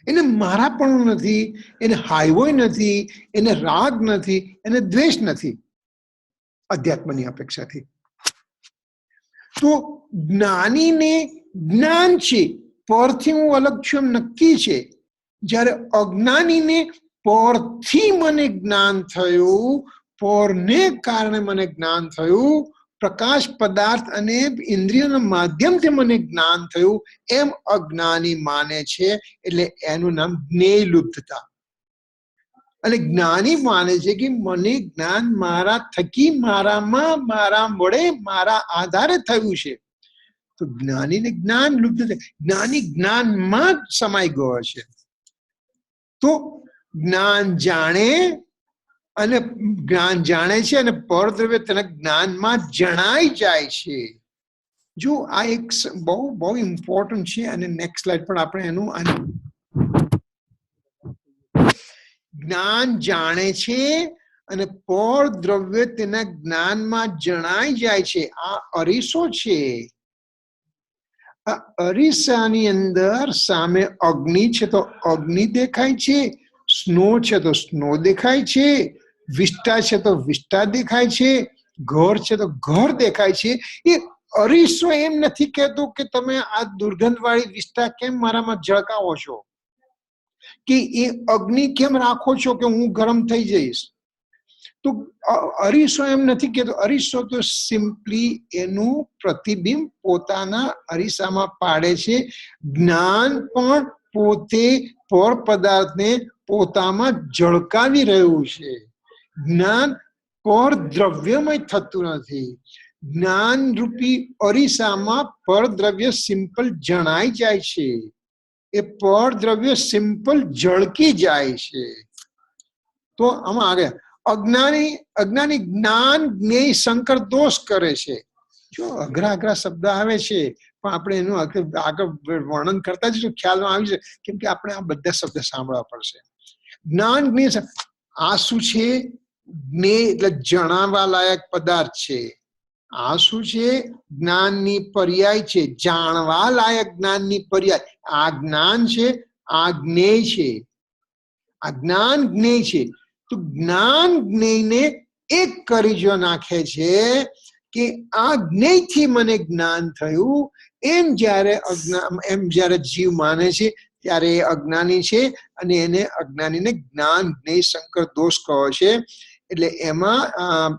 એને મારાપણું નથી, એને હાઈવોય નથી, એને રાગ નથી, એને દ્વેષ નથી અધ્યાત્મની અપેક્ષાથી. તો જ્ઞાનીને જ્ઞાન છે, પરથી હું અલગ છું એમ નક્કી છે. જ્યારે અજ્ઞાનીને પરથી મને જ્ઞાન થયું, પરને કારણે મને જ્ઞાન થયું, પ્રકાશ પદાર્થ અને ઇન્દ્રિયોના માધ્યમથી મને જ્ઞાન થયું એમ અજ્ઞાની માને છે. એટલે એનું નામ જ્ઞેય લુપ્તતા. અને જ્ઞાની માને છે કે મને જ્ઞાન મારા થકી, મારામાં, મારા વડે, મારા આધારે થયું છે. તો જ્ઞાનીને જ્ઞાન લુપ્ત, જ્ઞાની જ્ઞાનમાં જ સમાઈ ગયો છે. તો જ્ઞાન જાણે અને જ્ઞાન જાણે છે અને પરદ્રવ્ય તેના જ્ઞાનમાં જણાઈ જાય છે. જો આ એક બહુ બહુ ઇમ્પોર્ટન્ટ છે. અને નેક્સ્ટ સ્લાઇડ પર આપણે એનું જ્ઞાન જાણે છે અને પરદ્રવ્ય તેના જ્ઞાનમાં જણાઈ જાય છે. આ અરીસો છે. આ અરીસાની અંદર સામે અગ્નિ છે તો અગ્નિ દેખાય છે, સ્નો છે તો સ્નો દેખાય છે, વિષ્ટા છે તો વિષ્ટા દેખાય છે, ઘર છે તો ઘર દેખાય છે. એ અરીસો એમ નથી કહેતો કે તમે આ દુર્ગંધવાળી વિષ્ટા કેમ મારામાં ઝળકાવો છો, કે એ અગ્નિ કેમ રાખો છો કે હું ગરમ થઈ જઈશ. તો અરીસો એમ નથી કહેતો. અરીસો તો સિમ્પલી એનું પ્રતિબિંબ પોતાના અરીસામાં પાડે છે. જ્ઞાન પણ પોતે પર પદાર્થને પોતામાં ઝળકાવી રહ્યું છે. જ્ઞાન પર દ્રવ્યમય થતું નથી. જ્ઞાન રૂપી અરીસામાં પરદ્રવ્ય સિમ્પલ જણાઈ જાય છે. એ પરદ્રવ્ય સિમ્પલ ઝળકી જાય છે. તો આમાં આગળ અજ્ઞાની જ્ઞાન જ્ઞેય સંકર દોષ કરે છે. જો અઘરા અઘરા શબ્દ આવે છે, પણ આપણે એનું આગળ વર્ણન કરતા જ ખ્યાલમાં આવી છે, કેમ કે આપણે આ બધા શબ્દ સાંભળવા પડશે. જ્ઞાન જ્ઞેય, આ શું છે? જ્ઞેય એટલે જણાવવા લાયક પદાર્થ છે. આ શું છે? જ્ઞાનની પર્યાય છે, જાણવા લાયક જ્ઞાનની પર્યાય. આ જ્ઞાન છે, આ જ્ઞેય છે. આ જ્ઞાન જ્ઞેય છે. તો જ્ઞાન જ્ઞેયને એક કરી જો નાખે છે કે આ જ્ઞેયથી મને જ્ઞાન થયું, એમ જ્યારે જીવ માને છે ત્યારે એ અજ્ઞાની છે, અને એને અજ્ઞાનીને જ્ઞાન જ્ઞેય સંકર દોષ કહો છે. એટલે એમાં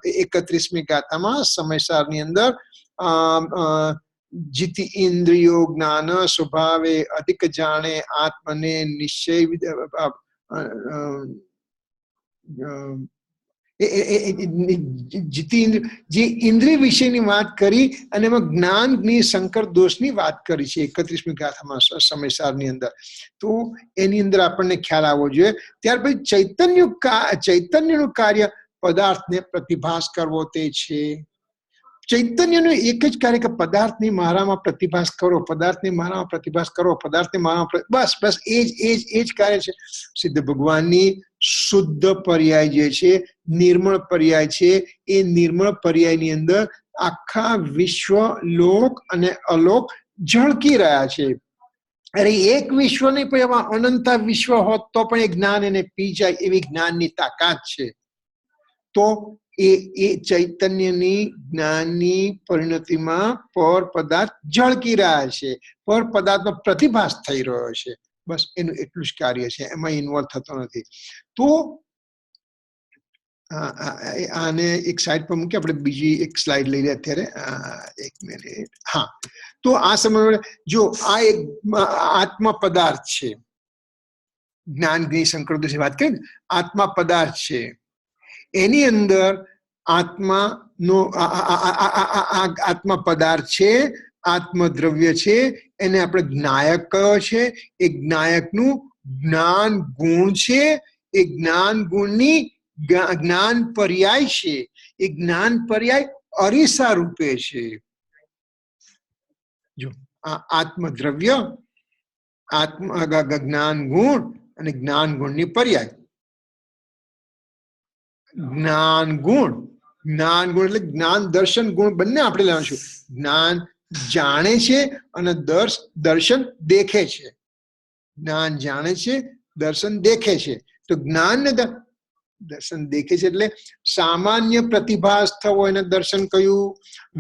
31મી ગાથામાં સમયસારની અંદર જીતિ ઇન્દ્રિયો જ્ઞાન સ્વભાવે અધિક જાણે આત્મને નિશ્ચય જે ઇન્દ્રિય વિશેની વાત કરી અને એમાં જ્ઞાન જ્ઞેય સંકર દોષની વાત કરી છે 31મી ગાથામાં સમયસારની અંદર. તો એની અંદર આપણને ખ્યાલ આવવો જોઈએ. ત્યાર પછી ચૈતન્યનું કાર્ય પદાર્થને પ્રતિભાસ કરવો તે છે. ચૈતન્યનું એક જ કાર્ય કે પદાર્થની મારામાં પ્રતિભાસ કરો, પદાર્થની મારામાં પ્રતિભાસ કરો, પદાર્થની મારામાં બસ એ જ કાર્ય છે. સિદ્ધ ભગવાનની શુદ્ધ પર્યાય જે છે, નિર્મળ પર્યાય છે, એ નિર્મળ પર્યાયની અંદર આખા વિશ્વ લોક અને અલોક ઝળકી રહ્યા છે. અરે એક વિશ્વ નહીં પણ એમાં અનંતા વિશ્વ હોત તો પણ એ જ્ઞાન એને પી જાય એવી જ્ઞાનની તાકાત છે. તો એ ચૈતન્યની જ્ઞાનની પરિણતિમાં પર પદાર્થ ઝળકી રહ્યા છે, પર પદાર્થનો પ્રતિભાસ થઈ રહ્યો છે. બસ એનું એટલું જ કાર્ય છે, એમાં ઇન્વોલ્વ થતો નથી. તો આને એક સાઈડ પર મૂકી આપણે બીજી એક સ્લાઇડ લઈ લઈએ અત્યારે. 1 મિનિટ. હા, તો આ સમય જો આ એક આત્મા પદાર્થ છે, જ્ઞાન જ્ઞેય સંકર દોષ વાત કરી, આત્મા પદાર્થ છે, એની અંદર આત્માનો આત્મા પદાર્થ છે, આત્મદ્રવ્ય છે, એને આપણે જ્ઞાયક કહ્યો છે. એ જ્ઞાયકનું જ્ઞાન ગુણ છે, એ જ્ઞાન ગુણની જ્ઞાન પર્યાય છે. એ જ્ઞાન પર્યાય અરીસા રૂપે છે. જો આ આત્મદ્રવ્ય, જ્ઞાન ગુણ અને જ્ઞાન ગુણની પર્યાય. જ્ઞાન ગુણ એટલે જ્ઞાન દર્શન ગુણ બંને આપણે લેવાનું. જ્ઞાન જાણે છે અને દર્શન દેખે છે. જ્ઞાન જાણે છે, દર્શન દેખે છે. તો જ્ઞાન ને દર્શન દેખે છે એટલે સામાન્ય પ્રતિભાસ થવો એને દર્શન કહ્યું,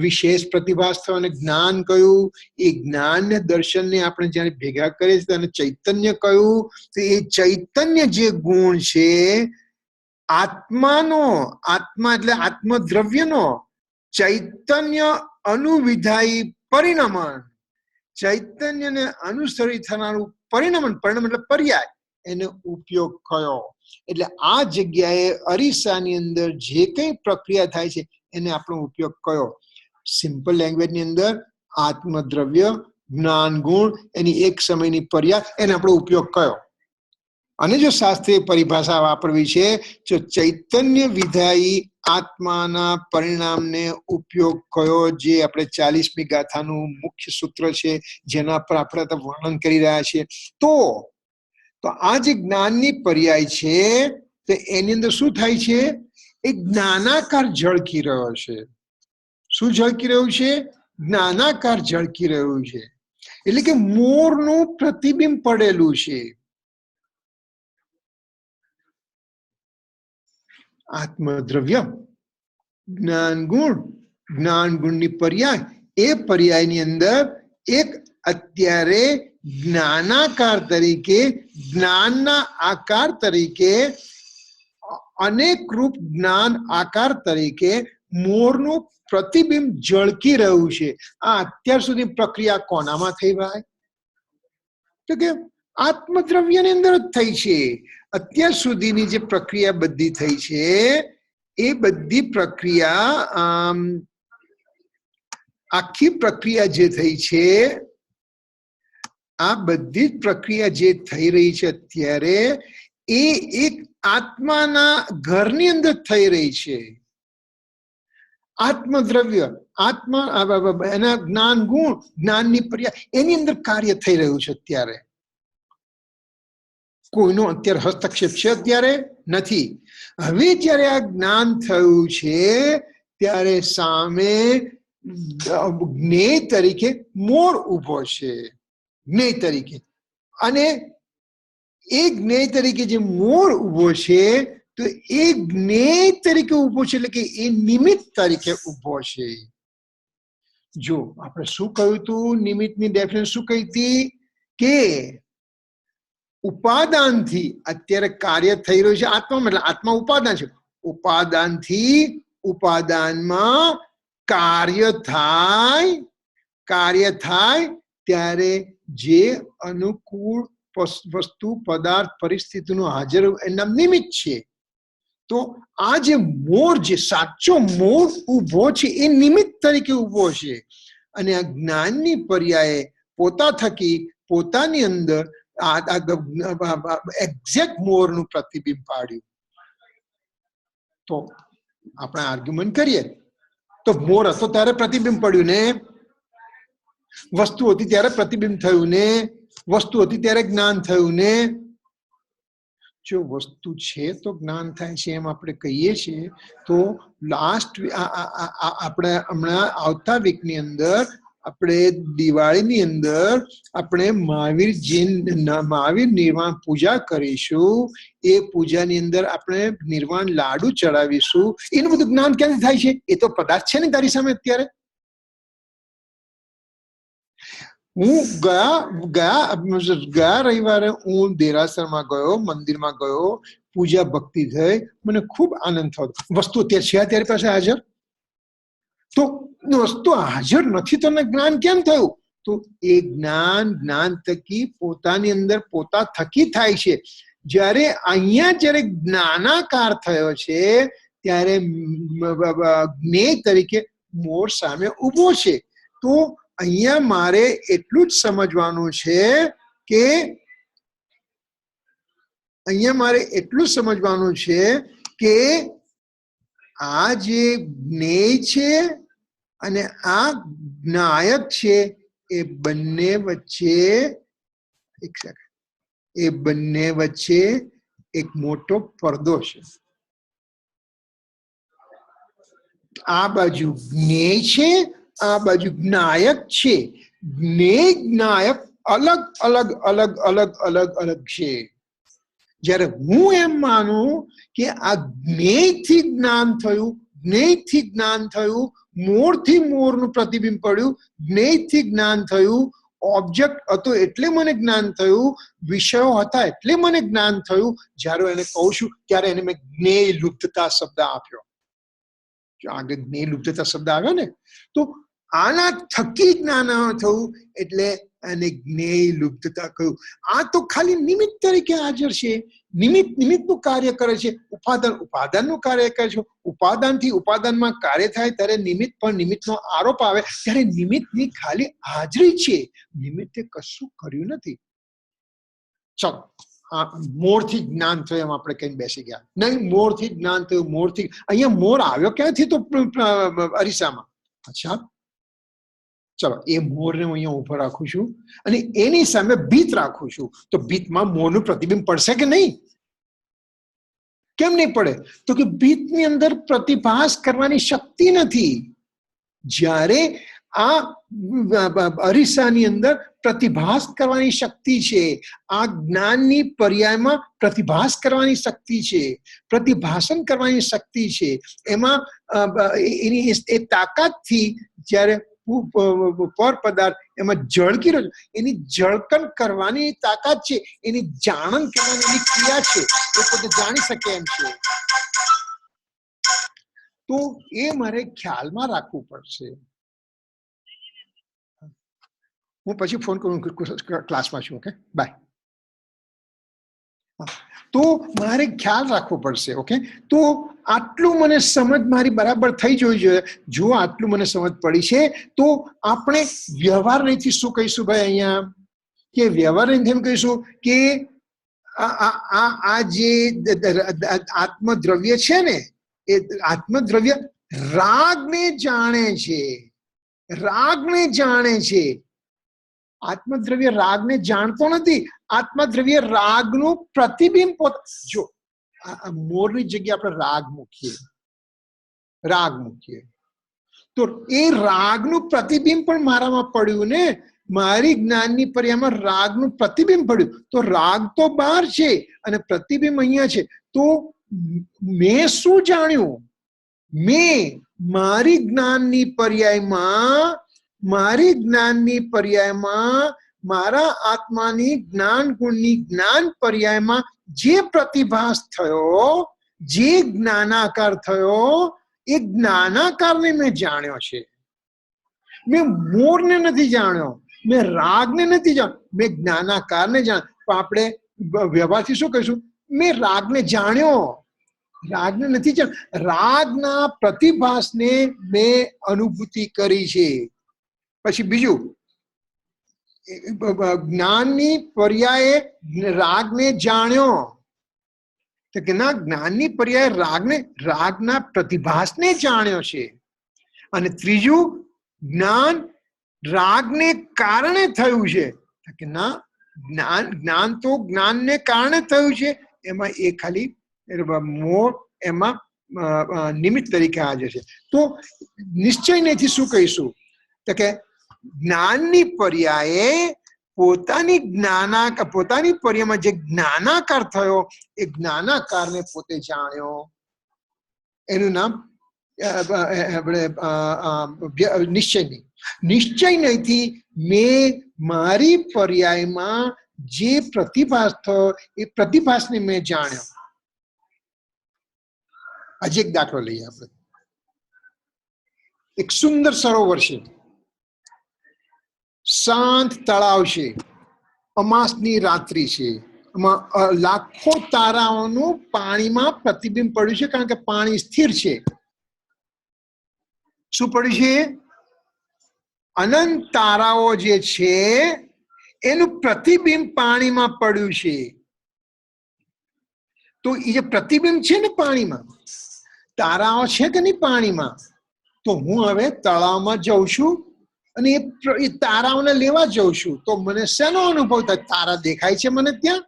વિશેષ પ્રતિભાસ થવો એને જ્ઞાન કહ્યું. એ જ્ઞાન ને દર્શન ને આપણે જયારે ભેગા કરીએ છીએ તેને ચૈતન્ય કહ્યું. તો એ ચૈતન્ય જે ગુણ છે, આત્મા એટલે આત્મદ્રવ્યનો ચૈતન્ય અનુવિધાયી પરિણમન, ચૈતન્યને અનુસરી થનારું પરિણમન એટલે પર્યાય, એનો ઉપયોગ કયો. એટલે આ જગ્યાએ અરીસાની અંદર જે કઈ પ્રક્રિયા થાય છે એને આપણો ઉપયોગ કયો. સિમ્પલ લેંગ્વેજની અંદર આત્મદ્રવ્ય, જ્ઞાન ગુણ, એની એક સમયની પર્યાય, એને આપણો ઉપયોગ કયો. અને જો શાસ્ત્રીય પરિભાષા વાપરવી છે, જો ચૈતન્ય વિધાયી આત્માના પરિણામને ઉપયોગ કયો, જે આપણે 40મી ગાથાનું મુખ્ય સૂત્ર છે, જેના પર આપણે વર્ણન કરી રહ્યા છીએ. તો આ જે જ્ઞાનની પર્યાય છે, તો એની અંદર શું થાય છે? એ જ્ઞાનાકાર ઝળકી રહ્યો છે. શું ઝળકી રહ્યું છે? જ્ઞાનાકાર ઝળકી રહ્યું છે. એટલે કે મોરનું પ્રતિબિંબ પડેલું છે. આત્મદ્રવ્ય, જ્ઞાન ગુણની પર્યાય, એ પર્યાયની અંદર એક અત્યારે જ્ઞાનાકાર તરીકે, જ્ઞાનના આકાર તરીકે, અનેક રૂપ જ્ઞાન આકાર તરીકે મોરનું પ્રતિબિંબ ઝળકી રહ્યું છે. આ અત્યાર સુધી પ્રક્રિયા કોનામાં થઈ ભાઈ? તો કે આત્મદ્રવ્યની અંદર જ થઈ છે. અત્યાર સુધીની જે પ્રક્રિયા બધી થઈ છે, એ બધી પ્રક્રિયા, આખી પ્રક્રિયા જે થઈ છે, આ બધી જ પ્રક્રિયા જે થઈ રહી છે અત્યારે, એ એક આત્માના ઘરની અંદર થઈ રહી છે. આત્મદ્રવ્ય, એના જ્ઞાન ગુણ, જ્ઞાનની પર્યાય, એની અંદર કાર્ય થઈ રહ્યું છે અત્યારે. કોઈનો અત્યારે હસ્તક્ષેપ છે? અત્યારે નથી. હવે જયારે આ જ્ઞાન થયું છે, ત્યારે સામે જ્ઞેય તરીકે મોર ઉભો છે. જ્ઞેય તરીકે. અને એ જ્ઞેય તરીકે જે મોર ઉભો છે, તો એ જ્ઞેય તરીકે ઉભો છે, એટલે કે એ નિમિત્ત તરીકે ઉભો છે. જો આપણે શું કહ્યું હતું, નિમિત્તની ડેફિનેશન શું કહી હતી કે ઉપાદાનથી અત્યારે કાર્ય થઈ રહ્યું છે આત્મા, એટલે આત્મા ઉપાદાન છે, ઉપાદાનથી ઉપાદાનમાં કાર્ય થાય ત્યારે જે અનુકૂળ વસ્તુ પદાર્થ પરિસ્થિતિનું હાજર એના નિમિત્ત છે. તો આ જે મોર, જે સાચો મોર ઉભો છે એ નિમિત્ત તરીકે ઉભો છે, અને આ જ્ઞાનની પર્યાય પોતા થકી પોતાની અંદર એક્ઝેક્ટ મોરનું પ્રતિબિંબ પાડ્યું. તો આપણે આર્ગ્યુમેન્ટ કરીએ તો મોર હતો ત્યારે પ્રતિબિંબ પડ્યું ને, વસ્તુ હતી ત્યારે પ્રતિબિંબ થયું ને, વસ્તુ હતી ત્યારે જ્ઞાન થયું ને. જો વસ્તુ છે તો જ્ઞાન થાય છે એમ આપણે કહીએ છીએ, તો લાસ્ટ આપણે હમણાં આવતા વીકની અંદર આપણે દિવાળીની અંદર આપણે મહાવીર નિર્વાણ પૂજા કરીશું. એ પૂજાની અંદર આપણે નિર્વાણ લાડુ ચડાવીશું. એનું બધું જ્ઞાન ક્યાંથી થાય છે? એ તો પદાર્થ છે ને તારી સામે અત્યારે. હું ગયા રવિવારે હું દેરાસરમાં ગયો, મંદિરમાં ગયો, પૂજા ભક્તિ થઈ, મને ખૂબ આનંદ થયો. વસ્તુ અત્યારે છે ત્યારે પાસે હાજર, તો વસ્તુ હાજર નથી તો જ્ઞાન કેમ થયું? તો એ જ્ઞાન થકી પોતાની અંદર પોતા થકી થાય છે. જ્યારે અહીંયા જયારે જ્ઞાનાકાર થયો છે ત્યારે જ્ઞેય તરીકે મોર સામે ઉભો છે. તો અહીંયા મારે એટલું જ સમજવાનું છે કે આ જે જ્ઞેય છે અને આ જ્ઞાયક છે એ બંને વચ્ચે એક મોટો પડદો છે. આ બાજુ જ્ઞેય છે, આ બાજુ જ્ઞાયક છે. જ્ઞેય જ્ઞાયક અલગ છે. જ્યારે હું એમ માનું કે આ જ્ઞેયથી જ્ઞાન થયું, મોરથી મોરનું પ્રતિબિંબ પડ્યું, જ્ઞેયથી જ્ઞાન થયું, ઓબ્જેક્ટ હતો એટલે મને જ્ઞાન થયું, વિષયો હતા એટલે મને જ્ઞાન થયું. જ્યારે એને કહું છું ત્યારે એને મેં જ્ઞેય લુપ્તતા શબ્દ આપ્યો. આગળ જ્ઞેય લુપ્તતા શબ્દ આવ્યો ને, તો આના થકી જ્ઞાન થયું એટલે એને જ્ઞેય લુપ્તતા કહ્યું. આ તો ખાલી નિમિત્ત તરીકે હાજર છે. નિમિત્તનું કાર્ય કરે છે, ઉપાદાનનું કાર્ય કરે છે. ઉપાદાનથી ઉપાદાનમાં કાર્ય થાય ત્યારે નિમિત્ત પર નિમિત્તનો આરોપ આવે ત્યારે નિમિત્તની ખાલી હાજરી છે, નિમિત્તે કશું કર્યું નથી. ચલો, મોરથી જ્ઞાન થયું એમ આપણે કઈ બેસી ગયા નહીં. મોરથી જ્ઞાન થયું, મોરથી અહીંયા મોર આવ્યો ક્યાંથી? તો અરીસામાં. અચ્છા, ચલો એ મોરને હું અહીંયા ઉભો રાખું છું અને એની સામે ભીત રાખું છું. તો ભીતમાં મોરનું પ્રતિબિંબ પડશે કે નહીં? કેમ નહીં પડે? તો કે ભીતની અંદર પ્રતિભાસ કરવાની શક્તિ નથી. જ્યારે આ અરીસાની અંદર પ્રતિભાસ કરવાની શક્તિ છે. આ જ્ઞાનની પર્યાયમાં પ્રતિભાસ કરવાની શક્તિ છે, પ્રતિભાષણ કરવાની શક્તિ છે. એમાં એની એ તાકાતથી જ્યારે પર પદાર્થ એમાં ઝળકી રહ્યો, એની ઝળકણ કરવાની તાકાત છે, એની જાણન કરવાની એની ક્રિયા છે, એ પોતે જાણી શકે એમ છે. તો એ મારે ખ્યાલમાં રાખવું પડશે. હું પછી ફોન કરું, ક્લાસમાં છું. Okay, bye. તો મારે ખ્યાલ રાખવો પડશે. ઓકે, તો આટલું મને સમજ મારી બરાબર થઈ જવી જોઈએ. જો આટલું મને સમજ પડી છે તો આપણે વ્યવહાર નહીંથી શું કહીશું ભાઈ? અહીંયા કે વ્યવહાર નહીં એમ કહીશું કે આ જે આત્મદ્રવ્ય છે ને, એ આત્મદ્રવ્ય રાગને જાણે છે. આત્મદ્રવ્ય રાગને જાણતો નથી. આત્મદ્રવ્ય રાગનું પ્રતિબિંબ. જો મોરની જગ્યાએ આપણે રાગ મૂકીએ તો એ રાગનું પ્રતિબિંબ પણ મારામાં પડ્યું ને. મારી જ્ઞાનની પર્યાયમાં રાગનું પ્રતિબિંબ પડ્યું. તો રાગ તો બહાર છે અને પ્રતિબિંબ અહીંયા છે. તો મેં શું જાણ્યું? મેં મારી જ્ઞાનની પર્યાયમાં મારી જ્ઞાનની પર્યાયમાં મારા આત્માની જ્ઞાન ગુણની જ્ઞાન પર્યાયમાં જે પ્રતિભાસ થયો, જે જ્ઞાનાકાર થયો, એ જ્ઞાનાકારને મેં જાણ્યો છે. મેં મોરને નથી જાણ્યો, મેં રાગને નથી જાણ્યો, મેં જ્ઞાનાકારને જાણ્યો. પણ આપણે વ્યવહારથી શું કહીશું? મેં રાગને જાણ્યો, રાગને નથી જાણ્યો. રાગના પ્રતિભાસને મેં અનુભૂતિ કરી છે. પછી બીજું, જ્ઞાનની પર્યાયે રાગને જાણ્યો, તો કે ના, જ્ઞાનની પર્યાયે રાગના પ્રતિભાસને જાણ્યો છે. અને ત્રીજું, જ્ઞાન રાગને કારણે થયું છે, તો કે ના, જ્ઞાન તો જ્ઞાનને કારણે થયું છે. એમાં એ ખાલી મોર એમાં નિમિત્ત તરીકે હાજર છે. તો નિશ્ચય નથી શું કહીશું? તો કે જ્ઞાનની પર્યાયે પોતાની પર્યાયમાં જે જ્ઞાનાકાર થયો, એ જ્ઞાનાકારને પોતે જાણ્યો. એનું નામ નિશ્ચય નહીં. નિશ્ચય નહીંથી મેં મારી પર્યાયમાં જે પ્રતિભાસ થયો, એ પ્રતિભાસને મેં જાણ્યો. આજે એક દાખલો લઈએ આપણે. એક સુંદર સરોવર છે, શાંત તળાવ છે, અમાસની રાત્રિ છે, એમાં લાખો તારાઓનું પાણીમાં પ્રતિબિંબ પડ્યું છે, કારણ કે પાણી સ્થિર છે. શું પડ્યું છે? અનંત તારાઓ જે છે એનું પ્રતિબિંબ પાણીમાં પડ્યું છે. તો એ જે પ્રતિબિંબ છે ને પાણીમાં, તારાઓ છે કે નહીં પાણીમાં, તો હું હવે તળાવમાં જઉં છું અને એ તારાઓને લેવા જઉં છું, તો મને શેનો અનુભવ થાય? તારા દેખાય છે મને ત્યાં?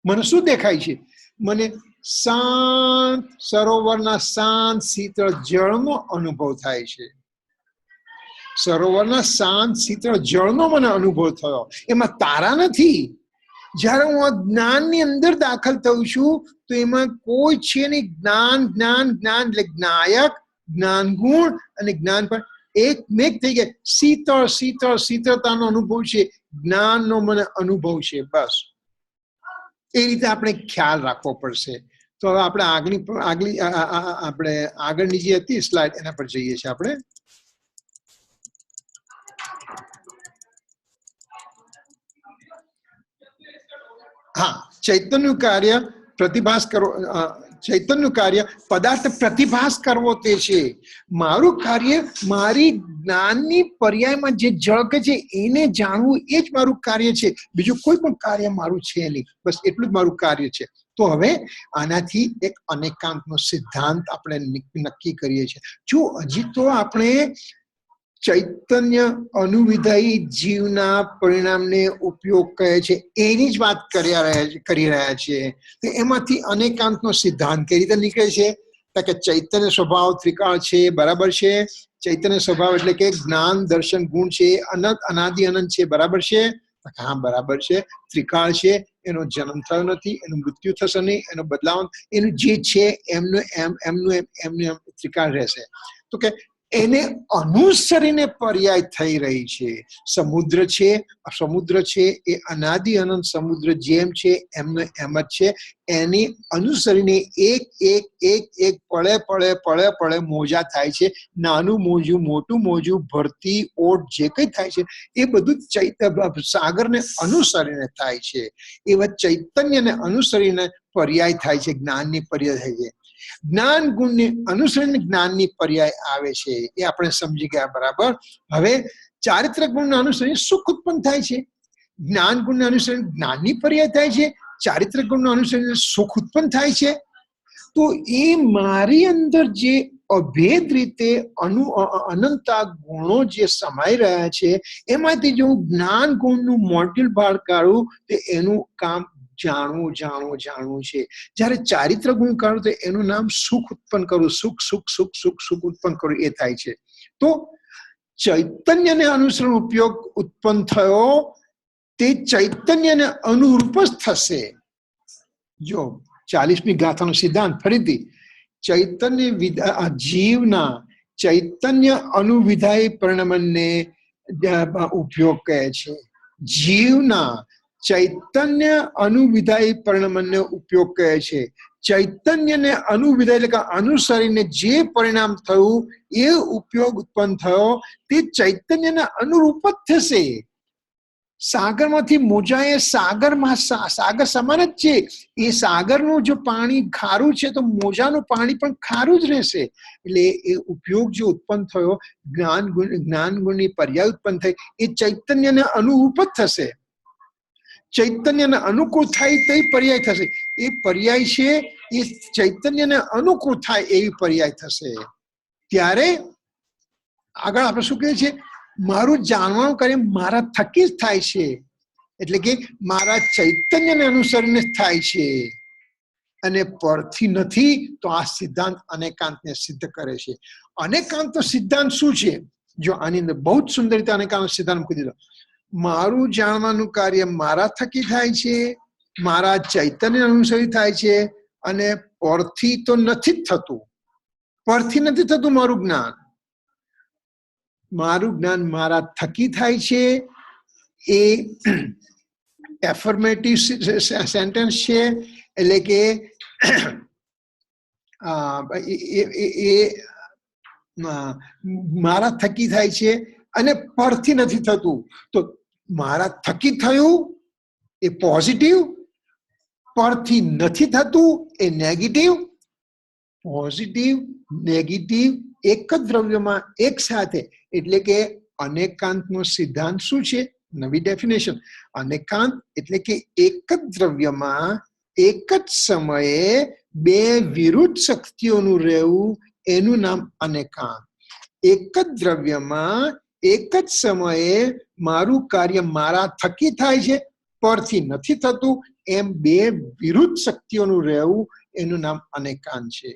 મને શું દેખાય છે? મને શાંત સરોવરના શાંત શીતળ જળનો અનુભવ થાય છે. સરોવરના શાંત શીતળ જળનો મને અનુભવ થયો, એમાં તારા નથી. જ્યારે હું આ જ્ઞાનની અંદર દાખલ થઉં છું, તો એમાં કોઈ છે નહીં. જ્ઞાન જ્ઞાન જ્ઞાન એટલે જ્ઞાયક, જ્ઞાન ગુણ અને જ્ઞાન પર એક મેઘ થઈ ગયા. શીતળ શીતળ શીતળતાનો અનુભવ છે, જ્ઞાનનો મને અનુભવ છે. બસ એ રીતે આપણે ખ્યાલ રાખવો પડશે. તો હવે આપણે આગળની જે હતી સ્લાઇડ, એના પર જઈએ છીએ આપણે. હા, ચૈતન્યનું કાર્ય પ્રતિભાસ કરવો, ચૈતન્યનું કાર્ય પદાર્થ પ્રતિભાસ કરવો તે છે. મારું કાર્ય મારી જ્ઞાનની પર્યાયમાં જે ઝળકે છે એને જાણવું, એ જ મારું કાર્ય છે. બીજું કોઈ પણ કાર્ય મારું છે નહીં. બસ એટલું જ મારું કાર્ય છે. તો હવે આનાથી એક અનેકાંતનો સિદ્ધાંત આપણે નક્કી કરીએ છીએ. જો હજી તો આપણે ચૈતન્ય અનુવિધેય જીવના પરિણામને ઉપયોગ કહે છે એની જ વાત કરી રહ્યા છીએ. તો એમાંથી અનેકાંતનો સિદ્ધાંત કઈ રીતે નીકળે છે? કે ચૈતન્ય સ્વભાવ ત્રિકાળ છે, બરાબર છે. ચૈતન્ય સ્વભાવ એટલે કે જ્ઞાન દર્શન ગુણ છે, અનંત અનાદિ અનંત છે, બરાબર છે. હા, બરાબર છે. ત્રિકાળ છે, એનો જન્મ થયો નથી, એનું મૃત્યુ થશે નહીં, એનો બદલાવ, એનું જે છે એમનું ત્રિકાળ રહેશે. તો કે એને અનુસરીને પર્યાય થઈ રહી છે. સમુદ્ર છે, સમુદ્ર છે એ અનાદિ અનંત સમુદ્ર જેમ છે એમનો એમ જ છે. એની અનુસરીને એક એક એક એક પળે પળે પળે પળે મોજા થાય છે. નાનું મોજું, મોટું મોજું, ભરતી ઓટ જે કંઈ થાય છે એ બધું સાગરને અનુસરીને થાય છે. એવા ચૈતન્યને અનુસરીને પર્યાય થાય છે, જ્ઞાનની પર્યાય થાય છે. જ્ઞાન ગુણને અનુસરીને જ્ઞાનની પર્યાય આવે છે, એ આપણે સમજી ગયા, બરાબર. હવે ચારિત્રક ગુણને અનુસરીને સુખ ઉત્પન્ન થાય છે. જ્ઞાન ગુણને અનુસરીને જ્ઞાનની પર્યાય થાય છે, ચારિત્રક ગુણને અનુસરીને સુખ ઉત્પન્ન થાય છે. તો એ મારી અંદર જે અભેદ રીતે અનંતા ગુણો જે સમાઈ રહ્યા છે, એમાંથી જો હું જ્ઞાન ગુણનું મોડ્યુલ બહાર કાઢું તો એનું કામ જાણવું જાણવું જાણવું છે. જ્યારે ચારિત્ર ગુણ કાઢું તો એનું નામ સુખ ઉત્પન્ન કરું, સુખ સુખ સુખ સુખ સુખ ઉત્પન્ન કરું, એ થાય છે. તો ચૈતન્યને અનુસરણ ઉપયોગ ઉત્પન્ન થયો તે ચૈતન્યને અનુરૂપ જ થશે. જો 40મી ગાથાનો સિદ્ધાંત ફરીથી, ચૈતન્ય જીવના ચૈતન્ય અનુવિધાય પરિણમનને ઉપયોગ કહે છે. જીવના ચૈતન્ય અનુવિધાય પરિણમનને ઉપયોગ કહે છે. ચૈતન્યને અનુવિધાય એટલે કે અનુસરીને જે પરિણામ થયું એ ઉપયોગ ઉત્પન્ન થયો તે ચૈતન્યના અનુરૂપ જ થશે. સાગરમાંથી મોજા એ સાગર સમાન જ છે. એ સાગરનું જો પાણી ખારું છે તો મોજાનું પાણી પણ ખારું જ રહેશે. એટલે એ ઉપયોગ જે ઉત્પન્ન થયો જ્ઞાન ગુણની પર્યાય ઉત્પન્ન થઈ એ ચૈતન્યને અનુરૂપ જ થશે. ચૈતન્યને અનુકૂળ થાય તે પર્યાય થશે. એ પર્યાય છે એ ચૈતન્યને અનુકૂળ થાય એવી પર્યાય થશે. ત્યારે આગળ આપણે શું કહીએ છીએ? મારું જાણવાનું કાર્ય મારા થકી જ થાય છે, એટલે કે મારા ચૈતન્યને અનુસરીને થાય છે અને પરથી નથી. તો આ સિદ્ધાંત અનેકાંતને સિદ્ધ કરે છે. અનેકાંતનો સિદ્ધાંત શું છે? જો આની અંદર બહુ જ સુંદર રીતે અનેકાંતનો સિદ્ધાંત મૂકી દીધો. મારું જાણવાનું કાર્ય મારા થકી થાય છે, મારા ચૈતન્ય અનુસરી થાય છે અને પરથી તો નથી જ થતું. પરથી નથી થતું મારું જ્ઞાન. મારું જ્ઞાન મારા થકી થાય છે. એ એફર્મેટિવ સેન્ટેન્સ છે, એટલે કે મારા થકી થાય છે અને પરથી નથી થતું. તો મારા થકી થયું એ પોઝિટિવ, પરથી નથી થતું એ નેગેટિવ. પોઝિટિવ નેગેટિવ એક જ દ્રવ્યમાં એક સાથે, એટલે કે અનેકાંતનો સિદ્ધાંત શું છે? નવી ડેફિનેશન. અનેકાંત એટલે કે એક જ દ્રવ્યમાં એક જ સમયે બે વિરુદ્ધ શક્તિઓનું રહેવું, એનું નામ અનેકાંત. એક જ દ્રવ્યમાં એક જ સમયે મારું કાર્ય મારા થકી થાય છે, પરથી નથી થતું, એમ બે વિરુદ્ધ શક્તિઓનું રહેવું, એનું નામ અનેકાંત છે.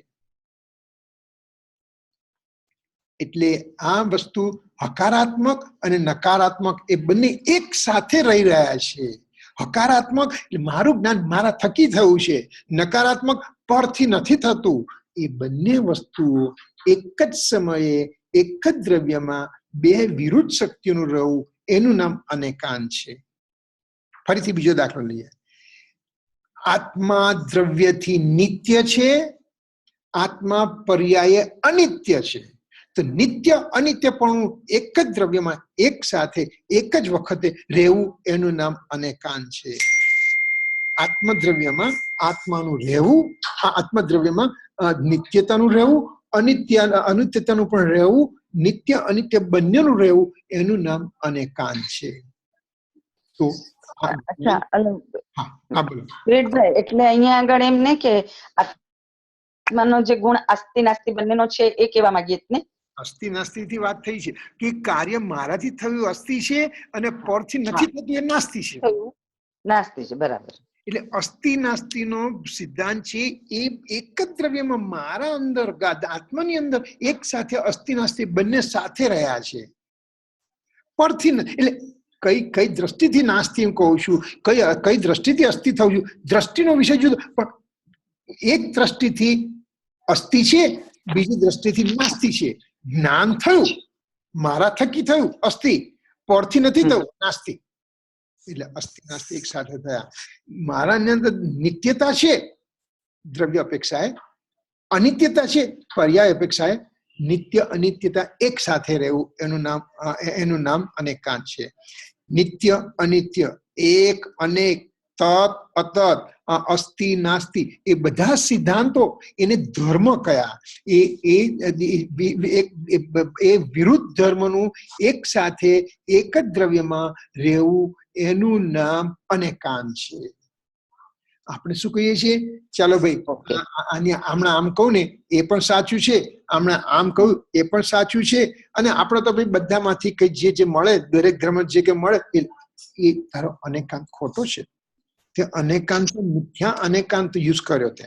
એટલે આ વસ્તુ હકારાત્મક અને નકારાત્મક એ બંને એક સાથે રહી રહ્યા છે. હકારાત્મક મારું જ્ઞાન મારા થકી થયું છે, નકારાત્મક પરથી નથી થતું. એ બંને વસ્તુઓ એક જ સમયે એક જ દ્રવ્યમાં બે વિરુદ્ધ શક્તિઓનું રહેવું, એનું નામ અનેકાંત છે. ફરીથી બીજો દાખલો લઈએ. આત્મા દ્રવ્યથી નિત્ય છે, આત્મા પર્યાય અનિત્ય છે. તો નિત્ય અનિત્ય પણ એક જ દ્રવ્યમાં એક સાથે એક જ વખતે રહેવું, એનું નામ અનેકાંત છે. આત્મદ્રવ્યમાં આત્માનું રહેવું, આત્મદ્રવ્યમાં નિત્યતાનું રહેવું, અનિત્યતાનું પણ રહેવું, નિત્ય અનિત્ય બંનેનું રહેવું, એનું નામ અનેકાંત છે. તો એટલે અહીંયા આગળ એમ ને કે આત્માનો જે ગુણ અસ્તિ નાસ્તિ બંનેનો છે એ કહેવા માંગીએ ને? અસ્તિ નાસ્તિ થી વાત થઈ છે કે કાર્ય મારાથી થયું અસ્તિ છે અને પરથી નથી થતું એ નાસ્તિ છે. નાસ્તિ છે, બરાબર. એટલે અસ્તિ નાસ્તિનો સિદ્ધાંત છે એ એક જ દ્રવ્યમાં મારા અંદર આત્માની અંદર એક સાથે અસ્તિ નાસ્તિ બંને સાથે રહ્યા છે. પરથી એટલે કઈ દ્રષ્ટિથી નાસ્તિ કહું છું, કઈ દ્રષ્ટિથી અસ્તિ થયું છું, દ્રષ્ટિનો વિષય જુદો. પણ એક દ્રષ્ટિથી અસ્તિ છે, બીજી દ્રષ્ટિથી નાસ્તિ છે. જ્ઞાન થયું મારા થકી થયું અસ્તિ, પરથી નથી થયું નાસ્તિ. એટલે અસ્તિ નાસ્તિ એક સાથે થયા. મારાની અંદર નિત્યતા છે દ્રવ્ય અપેક્ષાએ, અનિત્યતા છે પર્યાય અપેક્ષાએ. નિત્ય અનિત્યતા એક સાથે રહેવું, એનું નામ અનેકાંત છે. નિત્ય અનિત્ય, એક અનેક, તત અતત, અસ્તિ નાસ્તિ, એ બધા સિદ્ધાંતો એને ધર્મ કયા. એ વિરુદ્ધ ધર્મનું એક સાથે એક જ દ્રવ્યમાં રહેવું, એનું નામ અનેકાંત છે. આપણે શું કહીએ છીએ? ચાલો ભાઈ, હમણાં આમ કહું ને એ પણ સાચું છે, હમણાં આમ કહું એ પણ સાચું છે, અને આપણે તો ભાઈ બધામાંથી કઈ જે મળે, દરેક ધર્મ જે કે મળે એ તારો અનેકાંત ખોટો છે. તે અનેકાંત મિથ્યા અનેકાંત યુઝ કર્યો. તે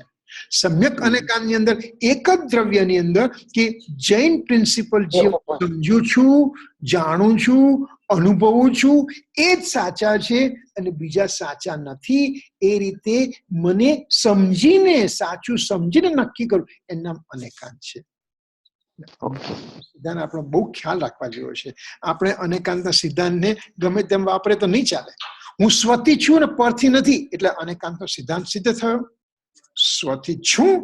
સમ્યક અનેકાંતની અંદર એક જ દ્રવ્યની અંદર કે જૈન પ્રિન્સિપલ જે સમજું છું, જાણું છું, અનુભવું છું, એ જ સાચા છે અને બીજા સાચા નથી. એ રીતે મને સમજીને, સાચું સમજીને નક્કી કરું, એનું નામ અનેકાંત છે. સિદ્ધાંત આપણો બહુ ખ્યાલ રાખવા જેવો છે. આપણે અનેકાંતના સિદ્ધાંતને ગમે તેમ વાપરે તો નહીં ચાલે. હું સ્વથી છું ને પરથી નથી, એટલે અનેકાંતનો સિદ્ધાંત સિદ્ધ થયો. સ્વથી છું,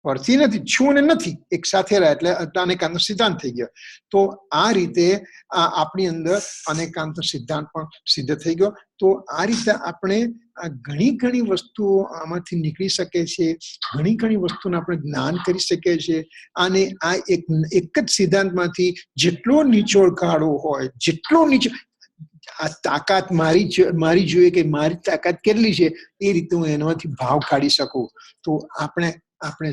પરથી નથી, છું ને નથી એક સાથે રહ્યા એટલે અનેકાંતનો સિદ્ધાંત થઈ ગયો. તો આ રીતે આપણી અંદર અનેકાંતનો સિદ્ધાંત પણ સિદ્ધ થઈ ગયો. તો આ રીતે આપણે ઘણી વસ્તુઓ આમાંથી નીકળી શકે છે. ઘણી વસ્તુને આપણે જ્ઞાન કરી શકીએ છીએ. અને આ એક જ સિદ્ધાંતમાંથી જેટલો નિચોડ કાઢવો હોય, જેટલો નિચોડ, આ તાકાત મારી જોઈએ કે મારી તાકાત કેટલી છે એ રીતે હું એનામાંથી ભાવ કાઢી શકું. તો આપણે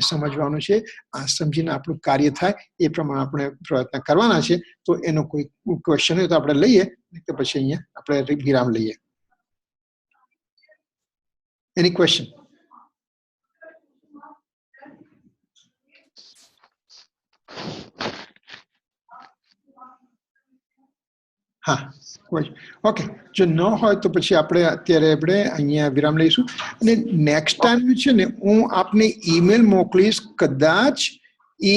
સમજવાનું છે. આ સમજીને આપણું કાર્ય થાય એ પ્રમાણે આપણે પ્રયત્ન કરવાના છે. તો એનો કોઈ ક્વેશ્ચન હોય તો આપણે લઈએ, તો પછી અહીંયા આપણે વિરામ લઈએ. Any question? હા, ઓકે. જો ન હોય તો પછી આપણે અત્યારે અહીંયા વિરામ લઈશું. અને નેક્સ્ટ ટાઈમ છે ને હું આપને ઈમેલ મોકલીશ. કદાચ એ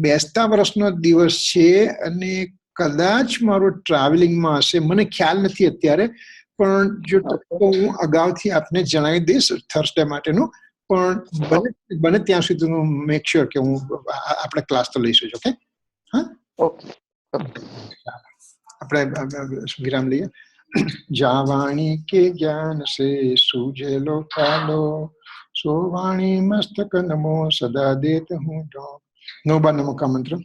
બેસતા વર્ષનો દિવસ છે અને કદાચ મારો ટ્રાવેલિંગમાં હશે, મને ખ્યાલ નથી અત્યારે. પણ જો હું અગાઉથી આપને જણાવી દઈશ થર્સડે માટેનું. પણ બને ત્યાં સુધી હું મેક શ્યોર કે હું આપણે ક્લાસ તો લઈશું. ઓકે? હા, ઓકે. આપણે વિરામ લઈએ. જાવાણી કે જ્ઞાન સે સૂજેલો કાલો, સો વાણી મસ્તક નમો સદા દેત હું ઢો. 9 બાર નમો કા મંત્ર.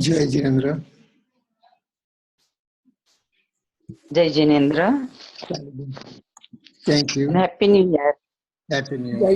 જય જીનેન્દ્ર. જય Jinendra. Thank you. Happy new year. Happy new year.